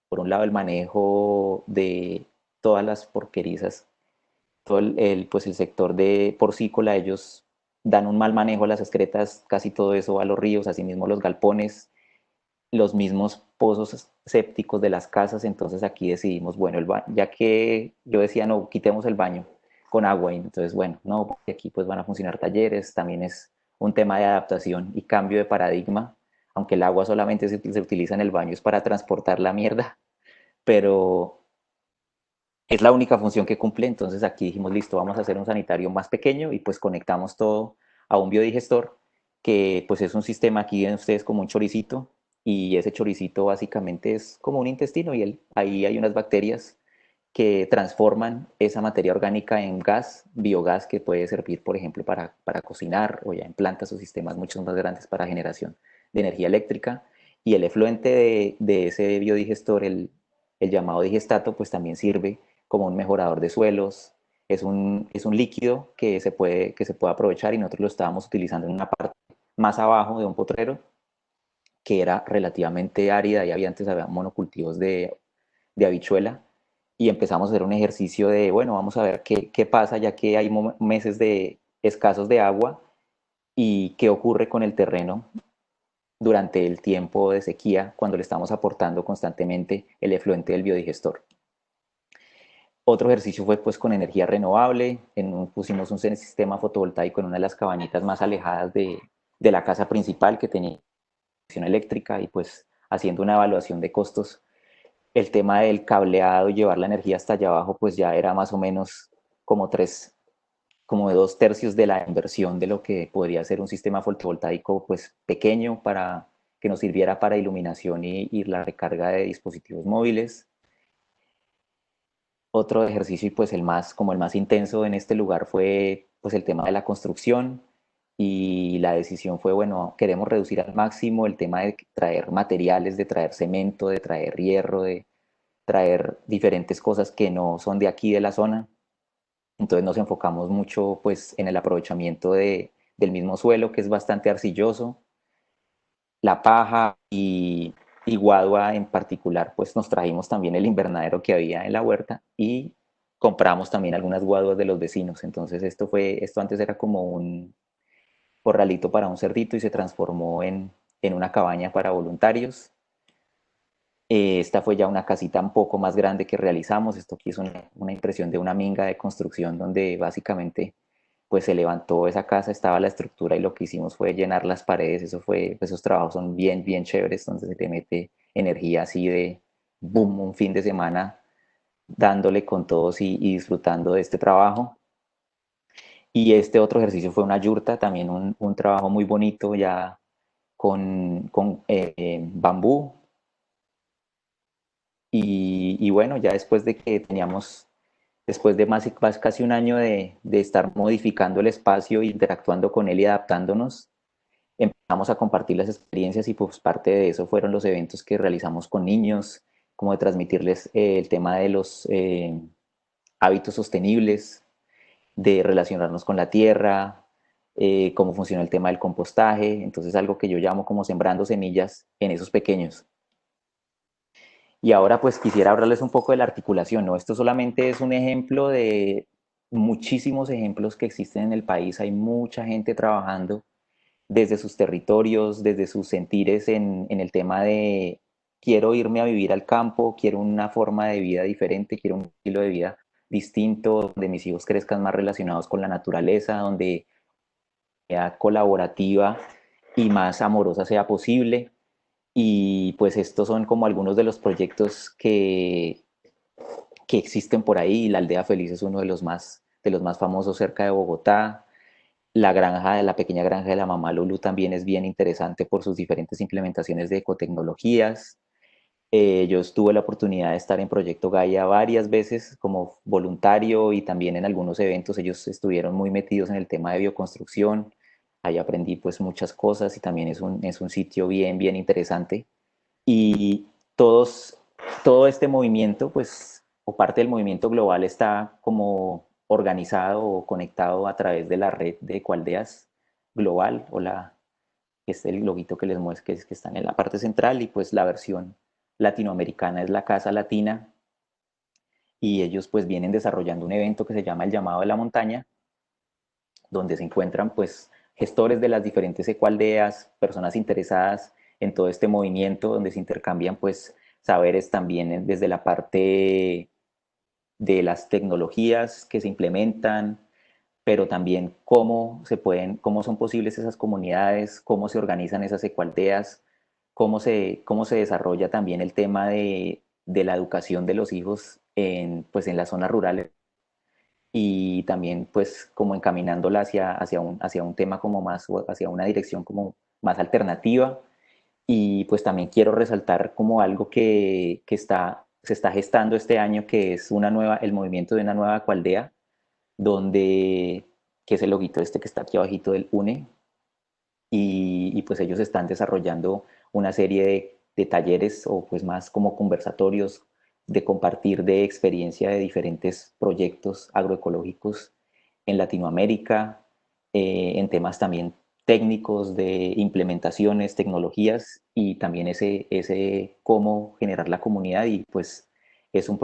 por un lado el manejo de todas las porquerizas, todo pues el sector de porcícola, ellos dan un mal manejo a las excretas, casi todo eso va a los ríos, asimismo los galpones, los mismos pozos sépticos de las casas. Entonces aquí decidimos, bueno, ya que yo decía, no, quitemos el baño con agua, y entonces, bueno, no, porque aquí pues van a funcionar talleres, también es un tema de adaptación y cambio de paradigma, aunque el agua solamente se utiliza en el baño, es para transportar la mierda, pero es la única función que cumple. Entonces aquí dijimos, listo, vamos a hacer un sanitario más pequeño y pues conectamos todo a un biodigestor, que pues es un sistema, aquí ven ustedes como un choricito, y ese choricito básicamente es como un intestino y ahí hay unas bacterias que transforman esa materia orgánica en gas, biogás, que puede servir, por ejemplo, para cocinar o ya en plantas o sistemas mucho más grandes para generación de energía eléctrica. Y el efluente de ese biodigestor, el llamado digestato, pues también sirve como un mejorador de suelos. Es un líquido que se puede aprovechar y nosotros lo estábamos utilizando en una parte más abajo de un potrero que era relativamente árida y había monocultivos de habichuela, y empezamos a hacer un ejercicio de, bueno, vamos a ver qué pasa ya que hay meses de escasos de agua y qué ocurre con el terreno durante el tiempo de sequía cuando le estamos aportando constantemente el efluente del biodigestor. Otro ejercicio fue pues con energía renovable, pusimos un sistema fotovoltaico en una de las cabañitas más alejadas de la casa principal que tenía eléctrica, y pues haciendo una evaluación de costos, el tema del cableado y llevar la energía hasta allá abajo pues ya era más o menos como de 2/3 de la inversión de lo que podría ser un sistema fotovoltaico pues pequeño para que nos sirviera para iluminación y la recarga de dispositivos móviles. Otro ejercicio y pues como el más intenso en este lugar fue pues el tema de la construcción, y la decisión fue, bueno, queremos reducir al máximo el tema de traer materiales, de traer cemento, de traer hierro, de traer diferentes cosas que no son de aquí de la zona. Entonces nos enfocamos mucho pues en el aprovechamiento del mismo suelo, que es bastante arcilloso, la paja y guadua en particular. Pues nos trajimos también el invernadero que había en la huerta y compramos también algunas guaduas de los vecinos. Entonces esto antes era como un corralito para un cerdito y se transformó en una cabaña para voluntarios. Esta fue ya una casita un poco más grande que realizamos. Esto aquí es una impresión de una minga de construcción donde básicamente pues se levantó esa casa, estaba la estructura y lo que hicimos fue llenar las paredes. Esos trabajos son bien, bien chéveres, donde se te mete energía así de boom, un fin de semana dándole con todos y disfrutando de este trabajo. Y este otro ejercicio fue una yurta, también un trabajo muy bonito ya con bambú. Y bueno, ya después de que después de más casi un año de estar modificando el espacio, interactuando con él y adaptándonos, empezamos a compartir las experiencias y pues parte de eso fueron los eventos que realizamos con niños, como de transmitirles el tema de los hábitos sostenibles, de relacionarnos con la tierra, cómo funciona el tema del compostaje. Entonces algo que yo llamo como sembrando semillas en esos pequeños. Y ahora pues quisiera hablarles un poco de la articulación, ¿no? Esto solamente es un ejemplo de muchísimos ejemplos que existen en el país. Hay mucha gente trabajando desde sus territorios, desde sus sentires en el tema de quiero irme a vivir al campo, quiero una forma de vida diferente, quiero un estilo de vida distinto, donde mis hijos crezcan más relacionados con la naturaleza, donde sea colaborativa y más amorosa sea posible. Y pues estos son como algunos de los proyectos que existen por ahí. La Aldea Feliz es uno de los más famosos cerca de Bogotá. La pequeña granja de la mamá Lulu también es bien interesante por sus diferentes implementaciones de ecotecnologías. Yo tuve la oportunidad de estar en Proyecto Gaia varias veces como voluntario y también en algunos eventos. Ellos estuvieron muy metidos en el tema de bioconstrucción. Ahí aprendí pues muchas cosas y también es un sitio bien, bien interesante. Y todo este movimiento, pues, o parte del movimiento global está como organizado o conectado a través de la red de Ecoaldeas Global, que es el loguito que les muestro, que están en la parte central, y pues la versión latinoamericana es la Casa Latina, y ellos pues vienen desarrollando un evento que se llama el Llamado de la Montaña, donde se encuentran pues gestores de las diferentes ecoaldeas, personas interesadas en todo este movimiento, donde se intercambian pues saberes también desde la parte de las tecnologías que se implementan, pero también cómo son posibles esas comunidades, cómo se organizan esas ecoaldeas, cómo se desarrolla también el tema de la educación de los hijos pues en las zonas rurales, y también pues como encaminándola hacia un tema como más, o hacia una dirección como más alternativa. Y pues también quiero resaltar como algo se está gestando este año, que es el movimiento de una nueva ecoaldea, que es el loguito este que está aquí abajito del UNE, y pues ellos están desarrollando una serie de talleres o pues más como conversatorios de compartir de experiencia de diferentes proyectos agroecológicos en Latinoamérica, en temas también técnicos de implementaciones, tecnologías, y también ese cómo generar la comunidad. Y pues es es un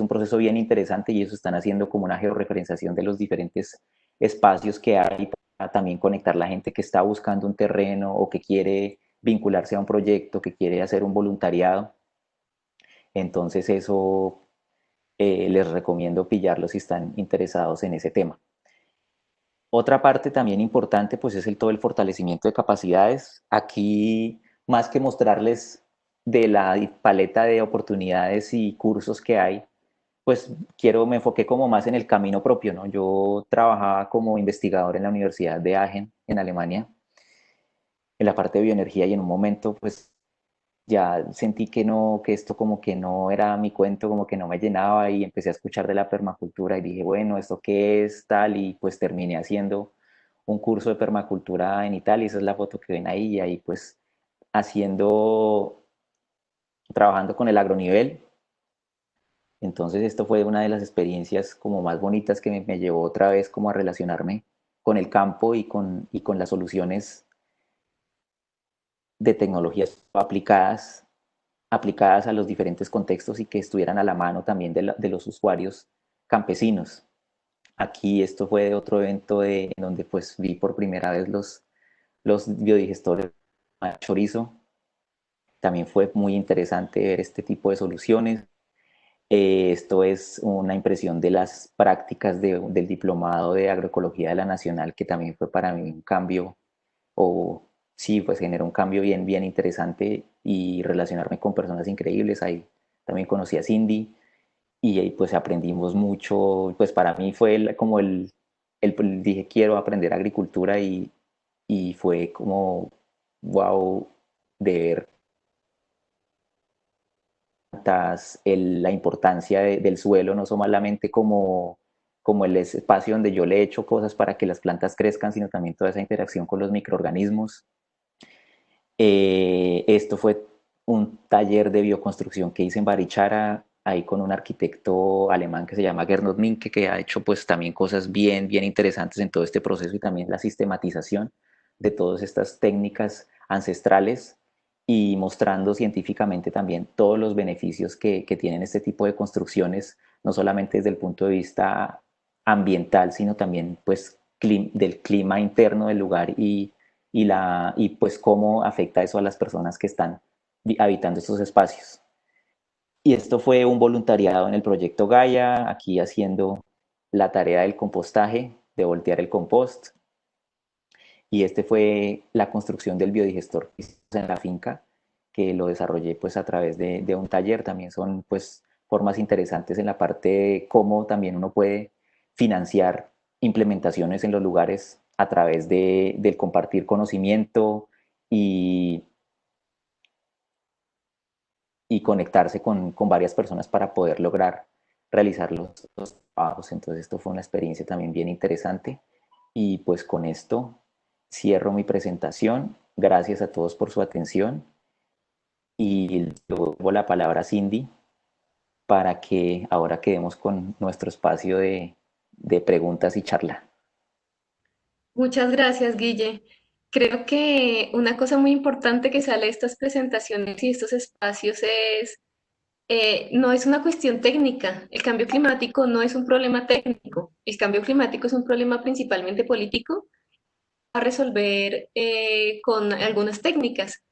proceso bien interesante, y ellos están haciendo como una georreferenciación de los diferentes espacios que hay para también conectar la gente que está buscando un terreno o que quiere vincularse a un proyecto, que quiere hacer un voluntariado. Entonces eso les recomiendo pillarlo si están interesados en ese tema. Otra parte también importante pues es todo el fortalecimiento de capacidades. Aquí, más que mostrarles de la paleta de oportunidades y cursos que hay, pues me enfoqué como más en el camino propio, ¿no? Yo trabajaba como investigador en la Universidad de Aachen, en Alemania, en la parte de bioenergía, y en un momento pues ya sentí que no, que esto como que no era mi cuento, como que no me llenaba, y empecé a escuchar de la permacultura y dije, bueno, ¿esto qué es tal? Y pues terminé haciendo un curso de permacultura en Italia, esa es la foto que ven ahí, y ahí pues haciendo, trabajando con el agronivel. Entonces esto fue una de las experiencias como más bonitas que me llevó otra vez como a relacionarme con el campo y con las soluciones de tecnologías aplicadas a los diferentes contextos y que estuvieran a la mano también de los usuarios campesinos. Aquí esto fue de otro evento en donde pues vi por primera vez los biodigestores de chorizo. También fue muy interesante ver este tipo de soluciones. Esto es una impresión de las prácticas del diplomado de agroecología de la Nacional, que también fue para mí un cambio, o sí, pues generó un cambio bien, bien interesante, y relacionarme con personas increíbles. Ahí también conocí a Cindy y ahí pues aprendimos mucho. Pues para mí fue como dije, quiero aprender agricultura, y fue como, wow, de ver la importancia del suelo, no solamente como el espacio donde yo le echo cosas para que las plantas crezcan, sino también toda esa interacción con los microorganismos. Esto fue un taller de bioconstrucción que hice en Barichara, ahí con un arquitecto alemán que se llama Gernot Minke, que ha hecho pues también cosas bien, bien interesantes en todo este proceso, y también la sistematización de todas estas técnicas ancestrales, y mostrando científicamente también todos los beneficios que tienen este tipo de construcciones, no solamente desde el punto de vista ambiental, sino también pues del clima interno del lugar, y pues cómo afecta eso a las personas que están habitando estos espacios. Y esto fue un voluntariado en el proyecto Gaia, aquí haciendo la tarea del compostaje, de voltear el compost. Y este fue la construcción del biodigestor en la finca, que lo desarrollé pues a través de un taller. También son pues formas interesantes en la parte de cómo también uno puede financiar implementaciones en los lugares a través del compartir conocimiento, y, y conectarse con varias personas para poder lograr realizar los trabajos. Entonces esto fue una experiencia también bien interesante, y pues con esto cierro mi presentación. Gracias a todos por su atención, y luego la palabra a Cindy para que ahora quedemos con nuestro espacio de preguntas y charla. Muchas gracias, Guille. Creo que una cosa muy importante que sale de estas presentaciones y estos espacios es, no es una cuestión técnica. El cambio climático no es un problema técnico. El cambio climático es un problema principalmente político a resolver con algunas técnicas.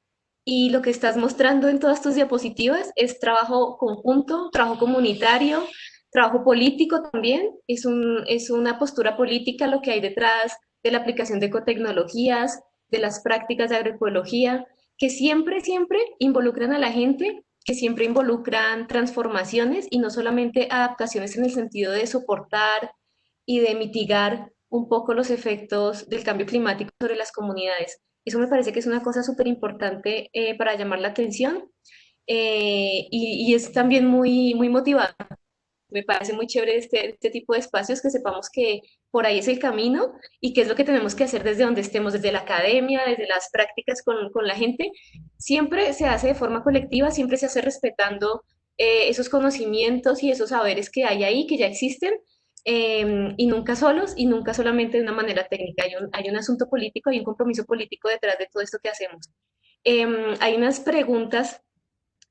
Y lo que estás mostrando en todas tus diapositivas es trabajo conjunto, trabajo comunitario, trabajo político también. Es una postura política lo que hay detrás de la aplicación de ecotecnologías, de las prácticas de agroecología, que siempre, siempre involucran a la gente, que siempre involucran transformaciones y no solamente adaptaciones en el sentido de soportar y de mitigar un poco los efectos del cambio climático sobre las comunidades. Eso me parece que es una cosa súper importante para llamar la atención y es también muy, muy motivante. Me parece muy chévere este tipo de espacios, que sepamos que por ahí es el camino y qué es lo que tenemos que hacer desde donde estemos, desde la academia, desde las prácticas con la gente. Siempre se hace de forma colectiva, siempre se hace respetando esos conocimientos y esos saberes que hay ahí, que ya existen, y nunca solos y nunca solamente de una manera técnica. Hay un asunto político, hay un compromiso político detrás de todo esto que hacemos. Hay unas preguntas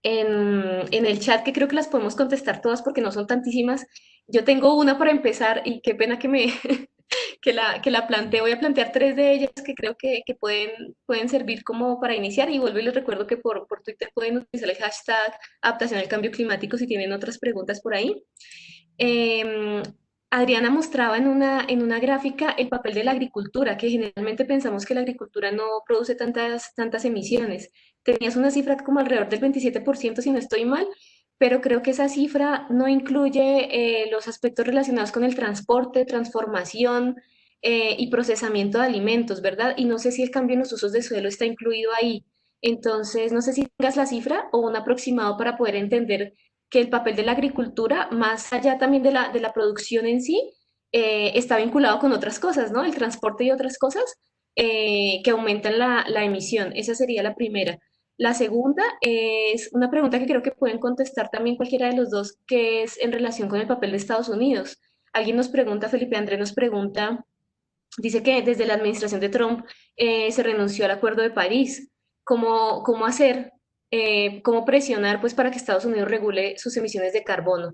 en el chat que creo que las podemos contestar todas porque no son tantísimas. Yo tengo una para empezar y qué pena que me que la plantee. Voy a plantear tres de ellas que creo que pueden servir como para iniciar, y vuelvo y les recuerdo que por Twitter pueden utilizar el hashtag adaptación al cambio climático si tienen otras preguntas por ahí. Eh, Adriana mostraba en una gráfica el papel de la agricultura, que generalmente pensamos que la agricultura no produce tantas emisiones. Tenías una cifra como alrededor del 27%, si no estoy mal, pero creo que esa cifra no incluye los aspectos relacionados con el transporte, transformación, y procesamiento de alimentos, ¿verdad? Y no sé si el cambio en los usos de suelo está incluido ahí. Entonces, no sé si tengas la cifra o un aproximado para poder entender que el papel de la agricultura, más allá también de la producción en sí, está vinculado con otras cosas, ¿no? El transporte y otras cosas que aumentan la emisión. Esa sería la primera. La segunda es una pregunta que creo que pueden contestar también cualquiera de los dos, que es en relación con el papel de Estados Unidos. Alguien nos pregunta, Felipe André nos pregunta, dice que desde la administración de Trump se renunció al Acuerdo de París. ¿Cómo hacer, cómo presionar pues, para que Estados Unidos regule sus emisiones de carbono?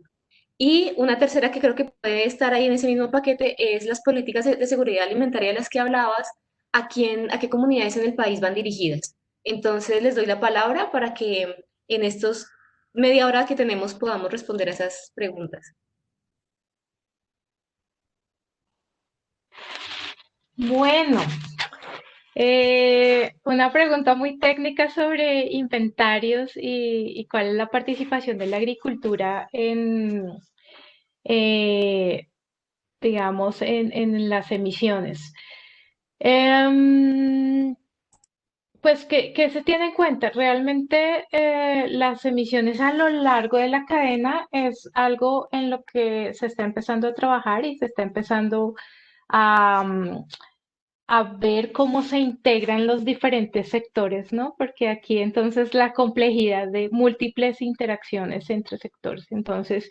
Y una tercera que creo que puede estar ahí en ese mismo paquete es las políticas de seguridad alimentaria de las que hablabas, a qué comunidades en el país van dirigidas. Entonces les doy la palabra para que en estos media hora que tenemos podamos responder a esas preguntas. Bueno, una pregunta muy técnica sobre inventarios y cuál es la participación de la agricultura eh, digamos, en las emisiones. Em, pues, ¿qué se tiene en cuenta? Realmente las emisiones a lo largo de la cadena es algo en lo que se está empezando a trabajar y se está empezando a, a ver cómo se integran los diferentes sectores, ¿no? Porque aquí entonces la complejidad de múltiples interacciones entre sectores. Entonces,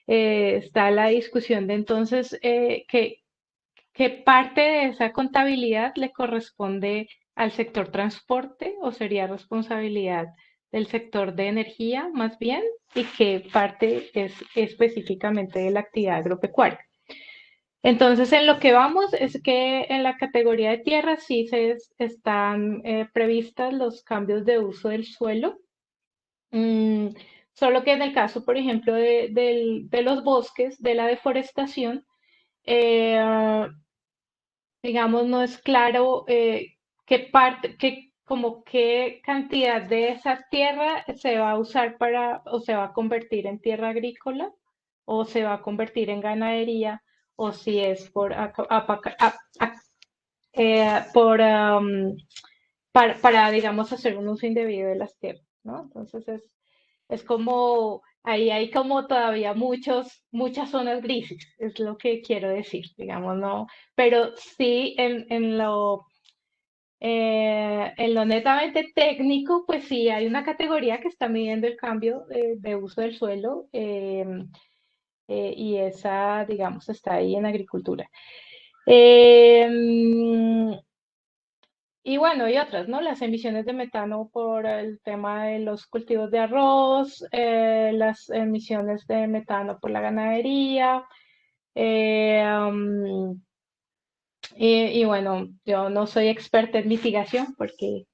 está la discusión de entonces qué parte de esa contabilidad le corresponde al sector transporte o sería responsabilidad del sector de energía más bien y qué parte es específicamente de la actividad agropecuaria. Entonces, en lo que vamos es que en la categoría de tierra sí están previstas los cambios de uso del suelo. Mm, Solo que en el caso, por ejemplo, de los bosques, de la deforestación, eh, digamos, no es claro qué parte, como qué cantidad de esa tierra se va a usar o se va a convertir en tierra agrícola, o se va a convertir en ganadería, o si es para, digamos, hacer un uso indebido de las tierras, ¿no? Entonces es como, ahí hay como todavía muchas zonas grises, es lo que quiero decir, digamos, ¿no? Pero sí en lo netamente técnico, pues sí hay una categoría que está midiendo el cambio de uso del suelo y esa, digamos, está ahí en agricultura. Em, y bueno, y otras, ¿no? Las emisiones de metano por el tema de los cultivos de arroz, las emisiones de metano por la ganadería. eh, um, y bueno, yo no soy experta en mitigación porque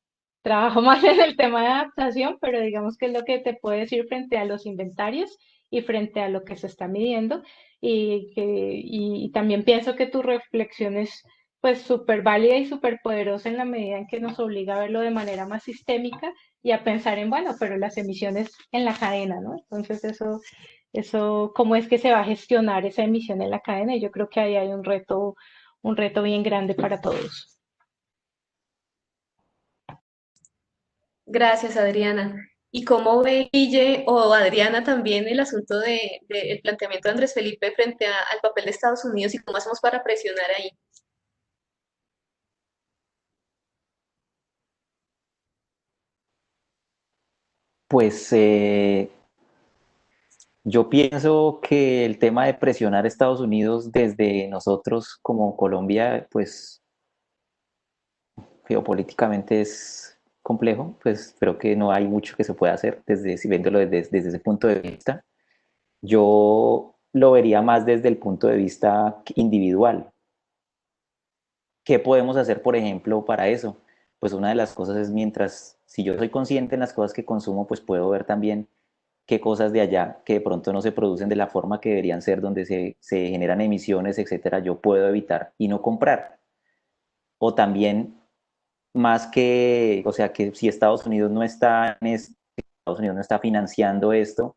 trabajo más en el tema de adaptación, pero digamos que es lo que te puedo decir frente a los inventarios y frente a lo que se está midiendo. Y también pienso que tu reflexión es pues súper válida y súper poderosa en la medida en que nos obliga a verlo de manera más sistémica y a pensar en, bueno, pero las emisiones en la cadena, ¿no? Entonces ¿cómo es que se va a gestionar esa emisión en la cadena? Y yo creo que ahí hay un reto bien grande para todos. Gracias, Adriana. ¿Y cómo ve Guille o Adriana también el asunto el planteamiento de Andrés Felipe frente al papel de Estados Unidos y cómo hacemos para presionar ahí? Pues yo pienso que el tema de presionar a Estados Unidos desde nosotros como Colombia, pues geopolíticamente es complejo, pues creo que no hay mucho que se pueda hacer si viéndolo desde ese punto de vista. Yo lo vería más desde el punto de vista individual. ¿Qué podemos hacer, por ejemplo, para eso? Pues una de las cosas es si yo soy consciente en las cosas que consumo, pues puedo ver también qué cosas de allá que de pronto no se producen de la forma que deberían ser, donde se generan emisiones, etcétera, yo puedo evitar y no comprar. O también, más o sea, que si Estados Unidos no está financiando esto,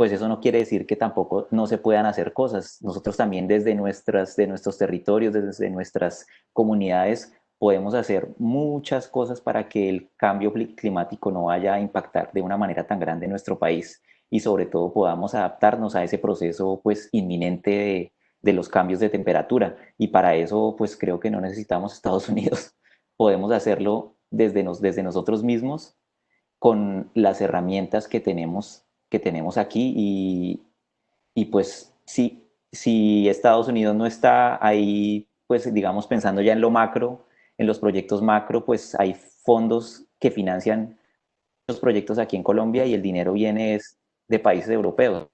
pues eso no quiere decir que tampoco no se puedan hacer cosas. Nosotros también desde de nuestros territorios, desde nuestras comunidades, podemos hacer muchas cosas para que el cambio climático no vaya a impactar de una manera tan grande en nuestro país y sobre todo podamos adaptarnos a ese proceso pues inminente de los cambios de temperatura. Y para eso pues creo que no necesitamos Estados Unidos. Podemos hacerlo desde nosotros mismos con las herramientas que tenemos aquí y pues si Estados Unidos no está ahí, pues digamos pensando ya en lo macro, en los proyectos macro, pues hay fondos que financian los proyectos aquí en Colombia y el dinero viene es de países europeos.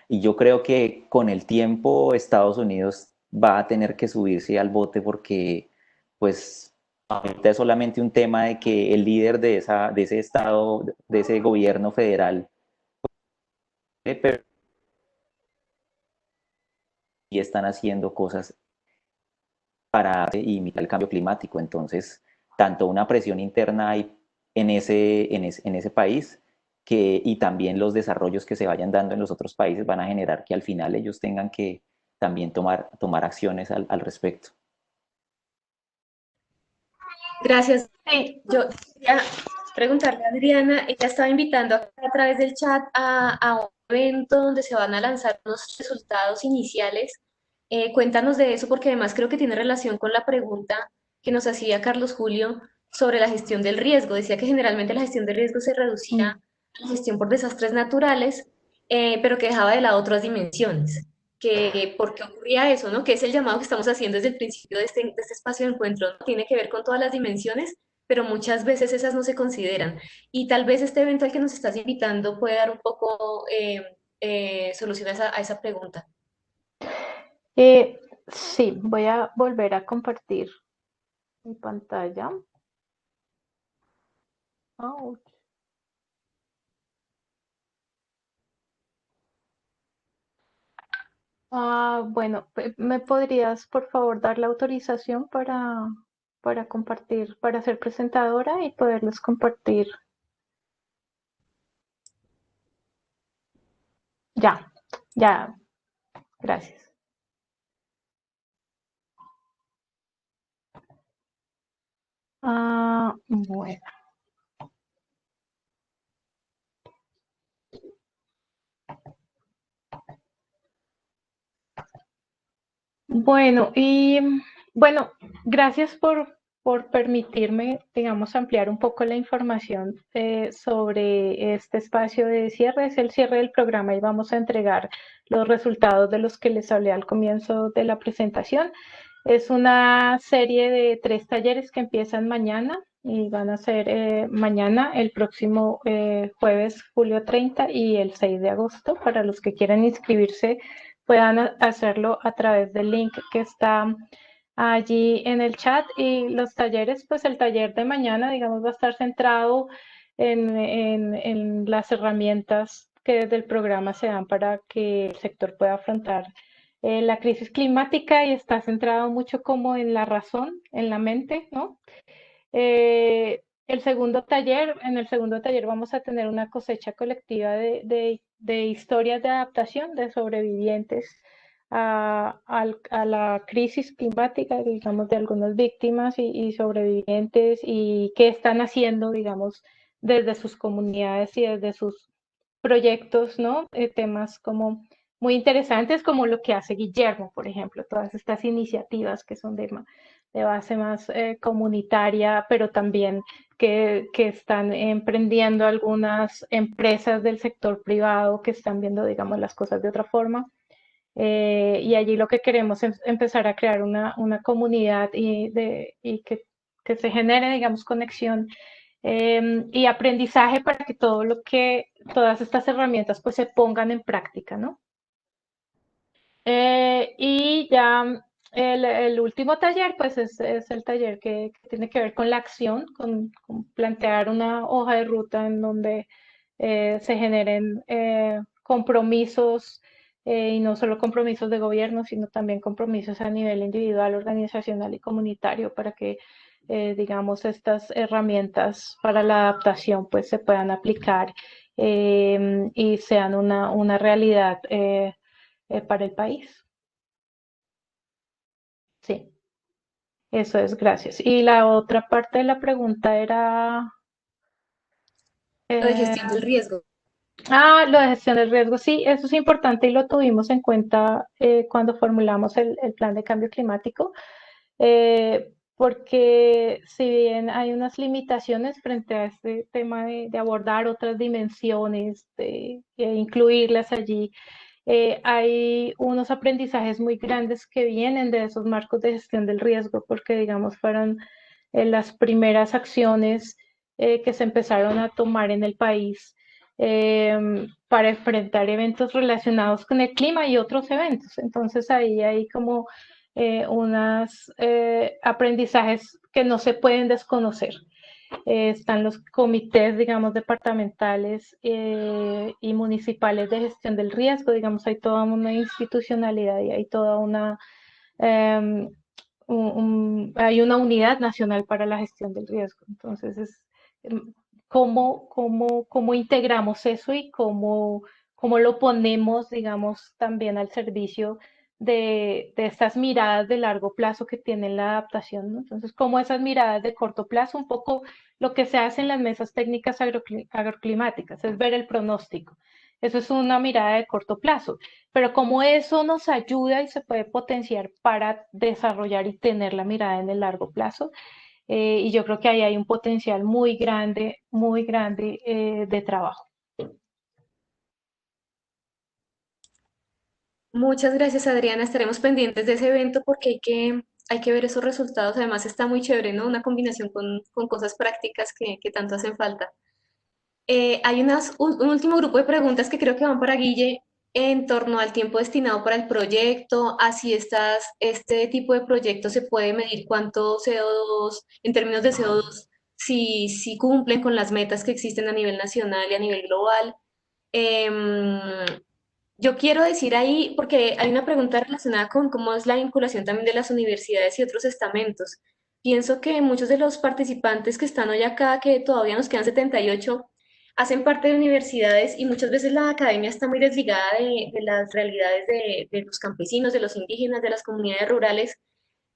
Y yo creo que con el tiempo Estados Unidos va a tener que subirse al bote porque pues ahorita es solamente un tema de que el líder de ese estado, de ese gobierno federal, pero y están haciendo cosas para imitar el cambio climático. Entonces, tanto una presión interna hay en ese país y también los desarrollos que se vayan dando en los otros países van a generar que al final ellos tengan que también tomar acciones al respecto. Gracias. Sí, Yo quería preguntarle a Adriana, ella estaba invitando a través del chat a un evento donde se van a lanzar unos resultados iniciales. Cuéntanos de eso porque además creo que tiene relación con la pregunta que nos hacía Carlos Julio sobre la gestión del riesgo. Decía que generalmente la gestión de riesgo se reducía mm, a la gestión por desastres naturales, pero que dejaba de lado otras dimensiones. Que por qué ocurría eso, ¿no? Que es el llamado que estamos haciendo desde el principio de este espacio de encuentro, ¿no? Tiene que ver con todas las dimensiones, pero muchas veces esas no se consideran. Y tal vez este evento al que nos estás invitando puede dar un poco solución a esa pregunta. sí, voy a volver a compartir mi pantalla. Ouch. Bueno, ¿me podrías por favor dar la autorización para compartir, para ser presentadora y poderlos compartir? Ya, ya, gracias. Bueno. Bueno, bueno, gracias por permitirme, digamos, ampliar un poco la información sobre este espacio de cierre. Es el cierre del programa y vamos a entregar los resultados de los que les hablé al comienzo de la presentación. Es una serie de 3 talleres que empiezan mañana y van a ser mañana, el próximo jueves, julio 30 y el 6 de agosto. Para los que quieran inscribirse, puedan hacerlo a través del link que está allí en el chat. Y los talleres, pues el taller de mañana, digamos, va a estar centrado en las herramientas que desde el programa se dan para que el sector pueda afrontar la crisis climática y está centrado mucho como en la razón, en la mente, ¿no? En el segundo taller vamos a tener una cosecha colectiva de historias de adaptación de sobrevivientes a la crisis climática, digamos, de algunas víctimas y sobrevivientes y qué están haciendo, digamos, desde sus comunidades y desde sus proyectos, ¿no? Temas como muy interesantes, como lo que hace Guillermo, por ejemplo, todas estas iniciativas que son de base más comunitaria, pero también que están emprendiendo algunas empresas del sector privado que están viendo, digamos, las cosas de otra forma. Y allí lo que queremos es empezar a crear una comunidad y que se genere, digamos, conexión y aprendizaje para que todas estas herramientas pues se pongan en práctica, ¿no? Y ya el último taller pues es el taller que tiene que ver con la acción, con plantear una hoja de ruta en donde se generen compromisos y no solo compromisos de gobierno, sino también compromisos a nivel individual, organizacional y comunitario para que digamos, estas herramientas para la adaptación pues se puedan aplicar y sean una realidad para el país. Sí, eso es, gracias. Y la otra parte de la pregunta era... Lo de eh, gestión del riesgo. lo de gestión del riesgo, sí, eso es importante y lo tuvimos en cuenta cuando formulamos el plan de cambio climático, porque si bien hay unas limitaciones frente a este tema de abordar otras dimensiones, de incluirlas allí, hay unos aprendizajes muy grandes que vienen de esos marcos de gestión del riesgo, porque digamos fueron las primeras acciones que se empezaron a tomar en el país para enfrentar eventos relacionados con el clima y otros eventos. Entonces ahí hay como unos aprendizajes que no se pueden desconocer. Están los comités, digamos, departamentales y municipales de gestión del riesgo, digamos, hay toda una institucionalidad y hay toda una, eh, hay una unidad nacional para la gestión del riesgo. Entonces, cómo integramos eso y cómo lo ponemos, digamos, también al servicio de estas miradas de largo plazo que tiene la adaptación, ¿no? Entonces, como esas miradas de corto plazo, un poco lo que se hace en las mesas técnicas agroclimáticas, es ver el pronóstico. Eso es una mirada de corto plazo, pero como eso nos ayuda y se puede potenciar para desarrollar y tener la mirada en el largo plazo, y yo creo que ahí hay un potencial muy grande de trabajo. Muchas gracias, Adriana. Estaremos pendientes de ese evento porque hay que ver esos resultados. Además, está muy chévere, ¿no? Una combinación con cosas prácticas que tanto hacen falta. Hay un último grupo de preguntas que creo que van para Guille en torno al tiempo destinado para el proyecto, a si este tipo de proyectos se puede medir cuánto CO2, en términos de CO2, si cumplen con las metas que existen a nivel nacional y a nivel global. Em, yo quiero decir ahí, porque hay una pregunta relacionada con cómo es la vinculación también de las universidades y otros estamentos. Pienso que muchos de los participantes que están hoy acá, que todavía nos quedan 78, hacen parte de universidades y muchas veces la academia está muy desligada de las realidades de los campesinos, de los indígenas, de las comunidades rurales,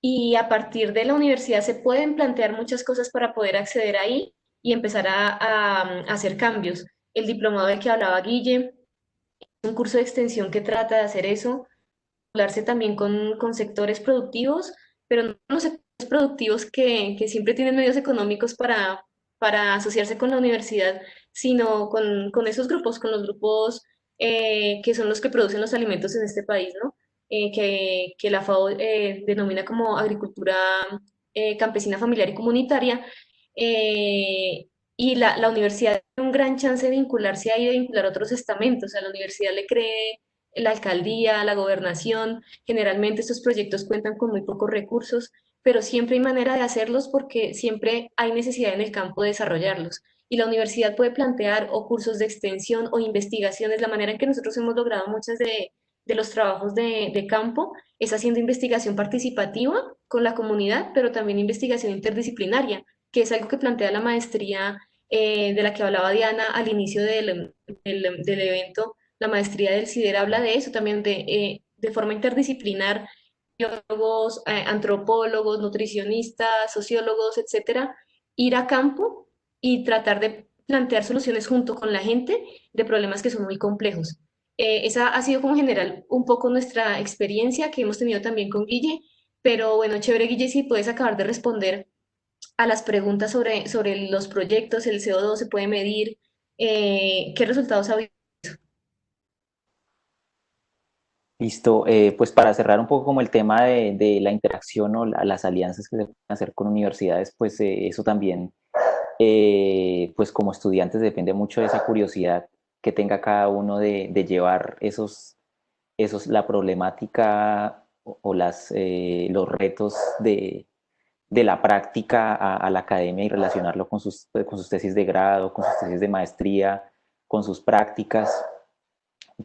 y a partir de la universidad se pueden plantear muchas cosas para poder acceder ahí y empezar a hacer cambios. El diplomado del que hablaba Guille, un curso de extensión que trata de hacer eso, hablarse también con sectores productivos, pero no los sectores productivos que siempre tienen medios económicos para asociarse con la universidad, sino con esos grupos, con los grupos que son los que producen los alimentos en este país, ¿no? Que la FAO denomina como agricultura campesina, familiar y comunitaria. Y la universidad tiene un gran chance de vincularse ahí, de vincular otros estamentos. A la universidad le cree la alcaldía, la gobernación. Generalmente estos proyectos cuentan con muy pocos recursos, pero siempre hay manera de hacerlos porque siempre hay necesidad en el campo de desarrollarlos. Y la universidad puede plantear o cursos de extensión o investigaciones. La manera en que nosotros hemos logrado muchas de los trabajos de campo es haciendo investigación participativa con la comunidad, pero también investigación interdisciplinaria, que es algo que plantea la maestría de la que hablaba Diana al inicio del evento. La maestría del CIDER habla de eso también, de forma interdisciplinar, biólogos, antropólogos, nutricionistas, sociólogos, etcétera, ir a campo y tratar de plantear soluciones junto con la gente de problemas que son muy complejos. Esa ha sido como general un poco nuestra experiencia que hemos tenido también con Guille, pero bueno, chévere Guille, si puedes acabar de responder a las preguntas sobre los proyectos, el CO2 se puede medir, qué resultados ha habido. Listo, pues para cerrar un poco como el tema de la interacción o las alianzas que se pueden hacer con universidades, pues eso también, pues como estudiantes depende mucho de esa curiosidad que tenga cada uno de llevar la problemática o los retos de la práctica a la academia y relacionarlo con sus tesis de grado, con sus tesis de maestría, con sus prácticas.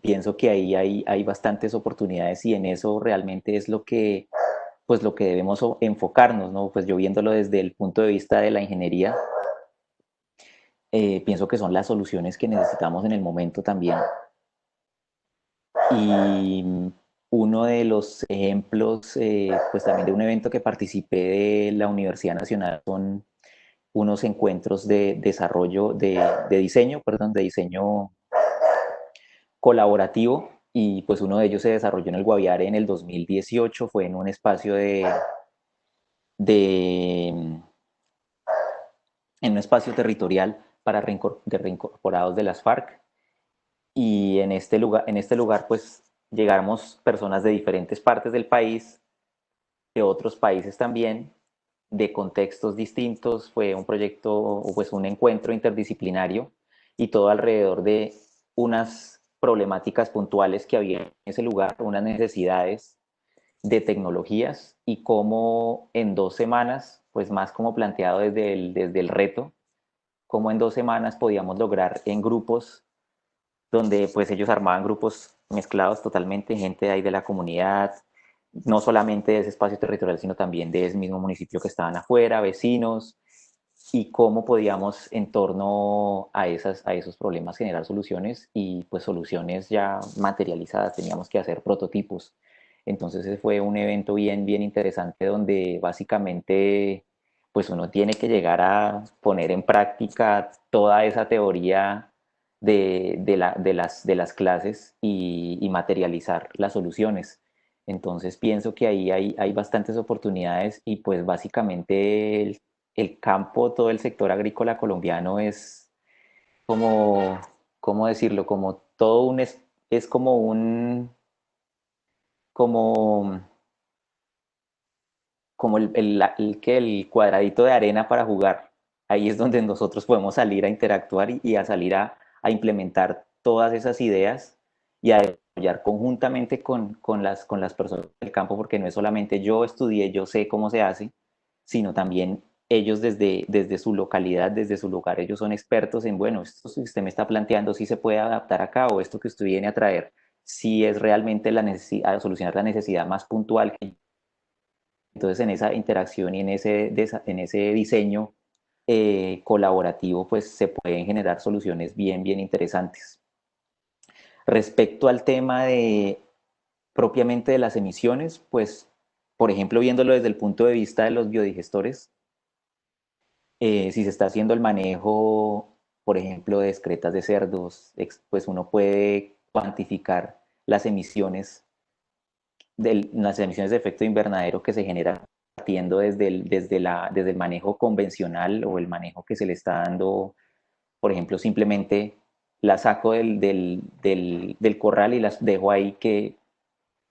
Pienso que ahí hay bastantes oportunidades y en eso realmente es pues lo que debemos enfocarnos, ¿no? Pues yo viéndolo desde el punto de vista de la ingeniería, pienso que son las soluciones que necesitamos en el momento también. Y uno de los ejemplos, pues también de un evento que participé de la Universidad Nacional son unos encuentros de desarrollo, de diseño, perdón, de diseño colaborativo, y pues uno de ellos se desarrolló en el Guaviare en el 2018, fue en un espacio de en un espacio territorial para de reincorporados de las FARC, y en este lugar pues llegamos personas de diferentes partes del país, de otros países también, de contextos distintos. Fue un proyecto, pues un encuentro interdisciplinario, y todo alrededor de unas problemáticas puntuales que había en ese lugar, unas necesidades de tecnologías, y cómo en 2 semanas, pues más como planteado desde el reto, cómo en 2 semanas podíamos lograr en grupos donde pues ellos armaban grupos mezclados totalmente, gente de ahí de la comunidad, no solamente de ese espacio territorial, sino también de ese mismo municipio que estaban afuera, vecinos, y cómo podíamos en torno a esos problemas generar soluciones, y pues soluciones ya materializadas. Teníamos que hacer prototipos. Entonces ese fue un evento bien interesante, donde básicamente pues uno tiene que llegar a poner en práctica toda esa teoría de las clases, y materializar las soluciones. Entonces pienso que ahí hay bastantes oportunidades, y pues básicamente el campo, todo el sector agrícola colombiano es como, ¿cómo decirlo? Como todo es como como, como el cuadradito de arena para jugar. Ahí es donde nosotros podemos salir a interactuar, y a salir a implementar todas esas ideas, y a desarrollar conjuntamente con las personas del campo, porque no es solamente yo estudié, yo sé cómo se hace, sino también ellos desde su localidad, desde su lugar, ellos son expertos en, bueno, esto que usted me está planteando, si se puede adaptar acá, o esto que usted viene a traer, si es realmente la necesidad, a solucionar la necesidad más puntual que. Entonces, en esa interacción y en ese diseño colaborativo, pues se pueden generar soluciones bien interesantes. Respecto al tema propiamente de las emisiones, pues, por ejemplo, viéndolo desde el punto de vista de los biodigestores, si se está haciendo el manejo, por ejemplo, de excretas de cerdos, pues uno puede cuantificar las emisiones de efecto invernadero que se generan partiendo desde el manejo convencional, o el manejo que se le está dando. Por ejemplo, simplemente las saco del corral y las dejo ahí, que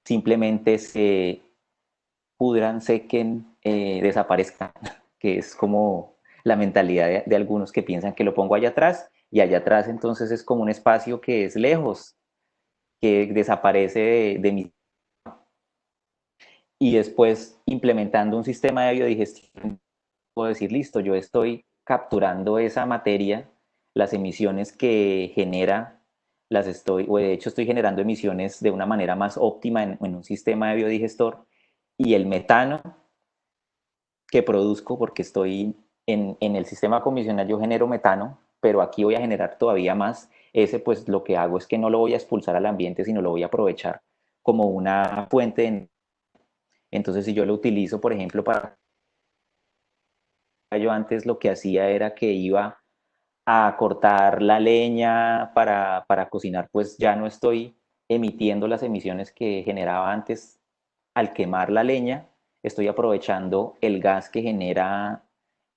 simplemente se pudran, sequen, desaparezcan, que es como la mentalidad de algunos, que piensan que lo pongo allá atrás, y allá atrás entonces es como un espacio que es lejos, que desaparece de mi. Y después, implementando un sistema de biodigestión, puedo decir, listo, yo estoy capturando esa materia, las emisiones que genera, o de hecho estoy generando emisiones de una manera más óptima en un sistema de biodigestor, y el metano que produzco, porque estoy en el sistema convencional, yo genero metano, pero aquí voy a generar todavía más. Ese, pues lo que hago es que no lo voy a expulsar al ambiente, sino lo voy a aprovechar como una fuente de. Entonces, si yo lo utilizo, por ejemplo, yo antes lo que hacía era que iba a cortar la leña para cocinar, pues ya no estoy emitiendo las emisiones que generaba antes al quemar la leña. Estoy aprovechando el gas que genera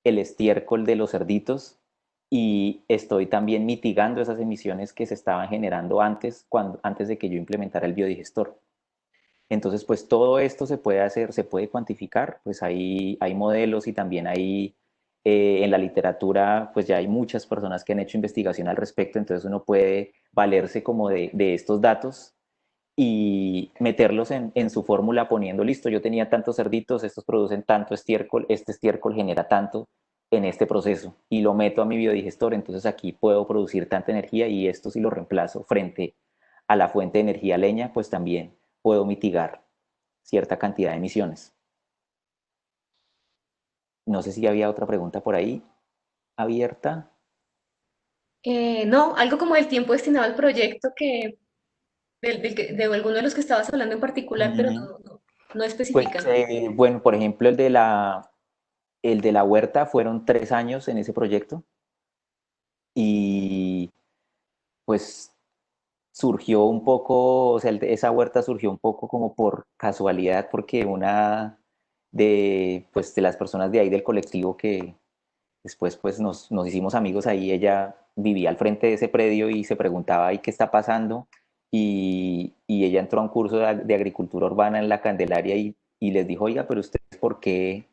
el estiércol de los cerditos, y estoy también mitigando esas emisiones que se estaban generando antes de que yo implementara el biodigestor. Entonces, pues todo esto se puede hacer, se puede cuantificar, pues hay modelos, y también hay en la literatura, pues ya hay muchas personas que han hecho investigación al respecto. Entonces uno puede valerse como de estos datos, y meterlos en su fórmula, poniendo, listo, yo tenía tantos cerditos, estos producen tanto estiércol, este estiércol genera tanto en este proceso, y lo meto a mi biodigestor, entonces aquí puedo producir tanta energía, y esto, si lo reemplazo frente a la fuente de energía leña, pues también puedo mitigar cierta cantidad de emisiones. No sé si había otra pregunta por ahí abierta. No, algo como el tiempo destinado al proyecto de alguno de los que estabas hablando en particular, pero Ujú. no Pues especifican. bueno, por ejemplo, el de la huerta fueron 3 años en ese proyecto y pues surgió un poco, o sea, esa huerta surgió un poco como por casualidad, porque una pues, de las personas de ahí del colectivo que después pues nos hicimos amigos ahí, ella vivía al frente de ese predio y se preguntaba ahí qué está pasando y ella entró a un curso de agricultura urbana en la Candelaria y les dijo, oiga, pero ustedes ¿por qué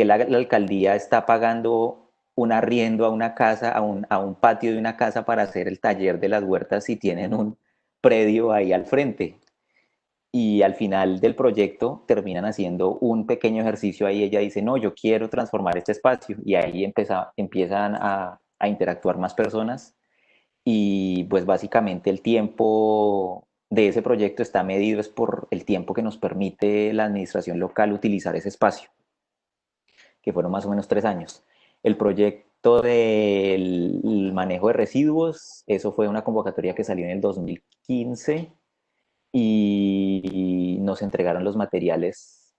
la alcaldía está pagando un arriendo a una casa, a un patio de una casa para hacer el taller de las huertas si tienen un predio ahí al frente? Y al final del proyecto terminan haciendo un pequeño ejercicio ahí. Ella dice, no, yo quiero transformar este espacio. Y ahí empiezan a interactuar más personas. Y pues básicamente el tiempo de ese proyecto está medido es por el tiempo que nos permite la administración local utilizar ese espacio, que fueron más o menos 3 años. El proyecto del manejo de residuos, eso fue una convocatoria que salió en el 2015 y nos entregaron los materiales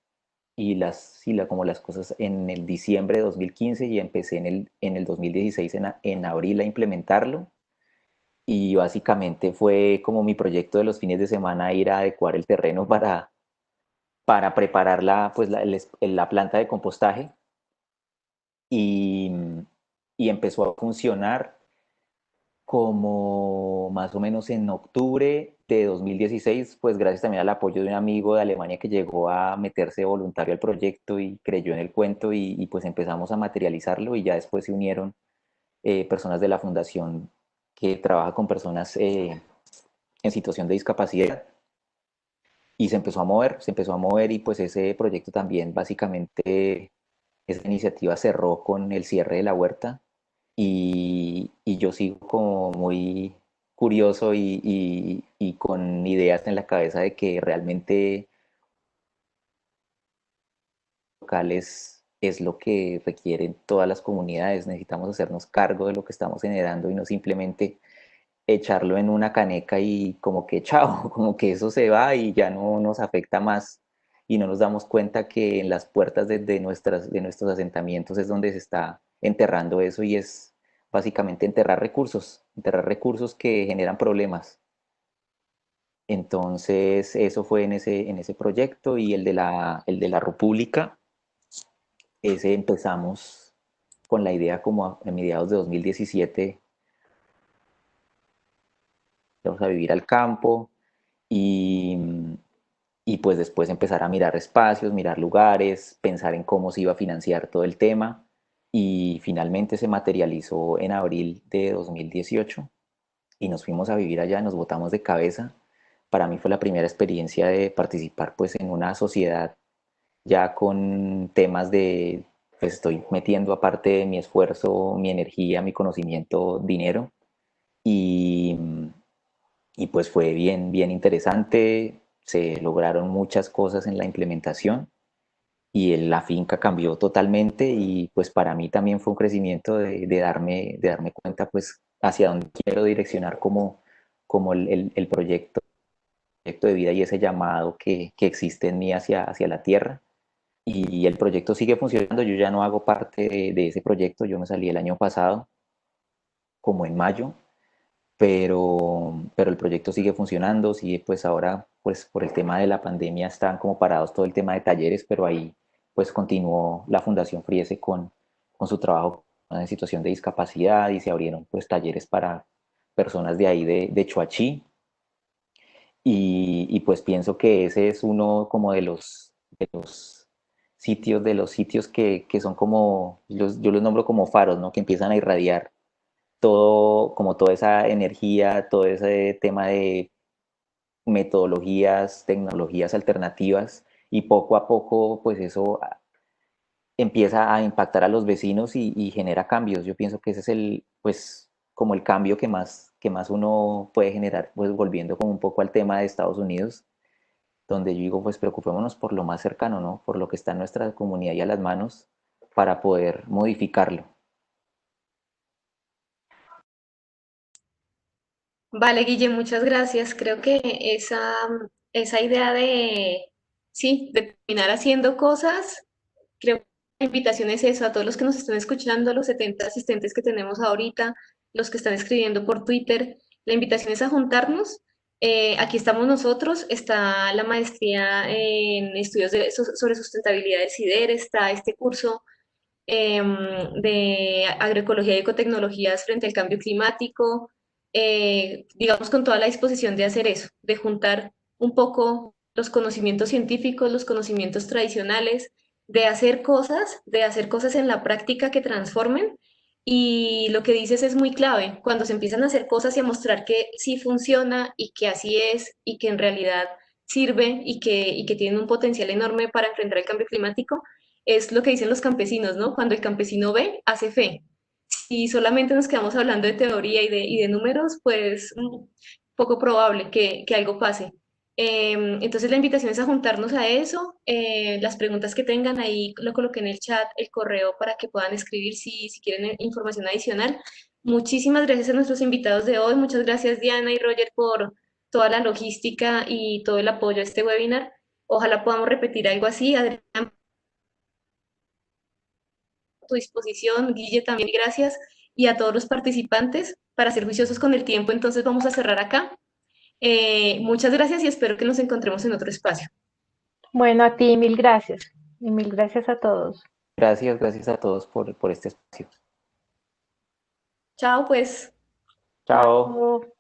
como las cosas en el diciembre de 2015 y empecé en el 2016 en abril a implementarlo. Y básicamente fue como mi proyecto de los fines de semana ir a adecuar el terreno para preparar pues, la planta de compostaje y, y empezó a funcionar como más o menos en octubre de 2016, pues gracias también al apoyo de un amigo de Alemania que llegó a meterse voluntario al proyecto y creyó en el cuento y pues empezamos a materializarlo y ya después se unieron personas de la fundación que trabaja con personas en situación de discapacidad y se empezó a mover y pues ese proyecto también básicamente, esa iniciativa cerró con el cierre de la huerta y yo sigo como muy curioso y con ideas en la cabeza de que realmente local es lo que requieren todas las comunidades. Necesitamos hacernos cargo de lo que estamos generando y no simplemente echarlo en una caneca y como que chao, como que eso se va y ya no nos afecta más y no nos damos cuenta que en las puertas de nuestros asentamientos es donde se está enterrando eso y es básicamente enterrar recursos que generan problemas. Entonces, eso fue en ese proyecto y el de la República, ese empezamos con la idea como a mediados de 2017, vamos a vivir al campo y, y pues después empezar a mirar espacios, mirar lugares, pensar en cómo se iba a financiar todo el tema y finalmente se materializó en abril de 2018 y nos fuimos a vivir allá, nos botamos de cabeza. Para mí fue la primera experiencia de participar pues en una sociedad ya con temas pues estoy metiendo aparte de mi esfuerzo, mi energía, mi conocimiento, dinero y, y pues fue bien, bien interesante, se lograron muchas cosas en la implementación y la finca cambió totalmente y pues para mí también fue un crecimiento de darme cuenta pues hacia dónde quiero direccionar como el proyecto de vida y ese llamado que existe en mí hacia la tierra. Y el proyecto sigue funcionando, yo ya no hago parte de ese proyecto, yo me salí el año pasado, como en mayo, pero el proyecto sigue funcionando, sigue pues ahora pues por el tema de la pandemia están como parados todo el tema de talleres, pero ahí pues continuó la Fundación Friese con su trabajo en situación de discapacidad y se abrieron pues talleres para personas de ahí de Choachí y pues pienso que ese es uno como de los sitios que son como, yo los nombro como faros, ¿no? Que empiezan a irradiar todo, como toda esa energía, todo ese tema de metodologías, tecnologías alternativas y poco a poco pues eso empieza a impactar a los vecinos y genera cambios. Yo pienso que ese es pues como el cambio que más uno puede generar, pues volviendo como un poco al tema de Estados Unidos, donde yo digo, pues preocupémonos por lo más cercano, ¿no? Por lo que está en nuestra comunidad y a las manos para poder modificarlo. Vale, Guille, muchas gracias. Creo que esa idea de, sí, de terminar haciendo cosas, creo que la invitación es eso, a todos los que nos están escuchando, los 70 asistentes que tenemos ahorita, los que están escribiendo por Twitter, la invitación es a juntarnos. Aquí estamos nosotros, está la maestría en estudios sobre sustentabilidad del CIDER, está este curso de agroecología y ecotecnologías frente al cambio climático, digamos con toda la disposición de hacer eso, de juntar un poco los conocimientos científicos, los conocimientos tradicionales, de hacer cosas en la práctica que transformen. Y lo que dices es muy clave, cuando se empiezan a hacer cosas y a mostrar que sí funciona y que así es y que en realidad sirve y que tienen un potencial enorme para enfrentar el cambio climático, es lo que dicen los campesinos, ¿no? Cuando el campesino ve, hace fe. Si solamente nos quedamos hablando de teoría y de números, pues poco probable que algo pase. Entonces la invitación es a juntarnos a eso. Las preguntas que tengan ahí lo coloqué en el chat, el correo para que puedan escribir si quieren información adicional. Muchísimas gracias a nuestros invitados de hoy. Muchas gracias Diana y Roger por toda la logística y todo el apoyo a este webinar. Ojalá podamos repetir algo así. Adrián, tu disposición, Guille, también gracias, y a todos los participantes para ser juiciosos con el tiempo. Entonces vamos a cerrar acá. Muchas gracias y espero que nos encontremos en otro espacio. Bueno, a ti mil gracias y mil gracias a todos. Gracias a todos por este espacio. Chao, pues. Chao. Chao.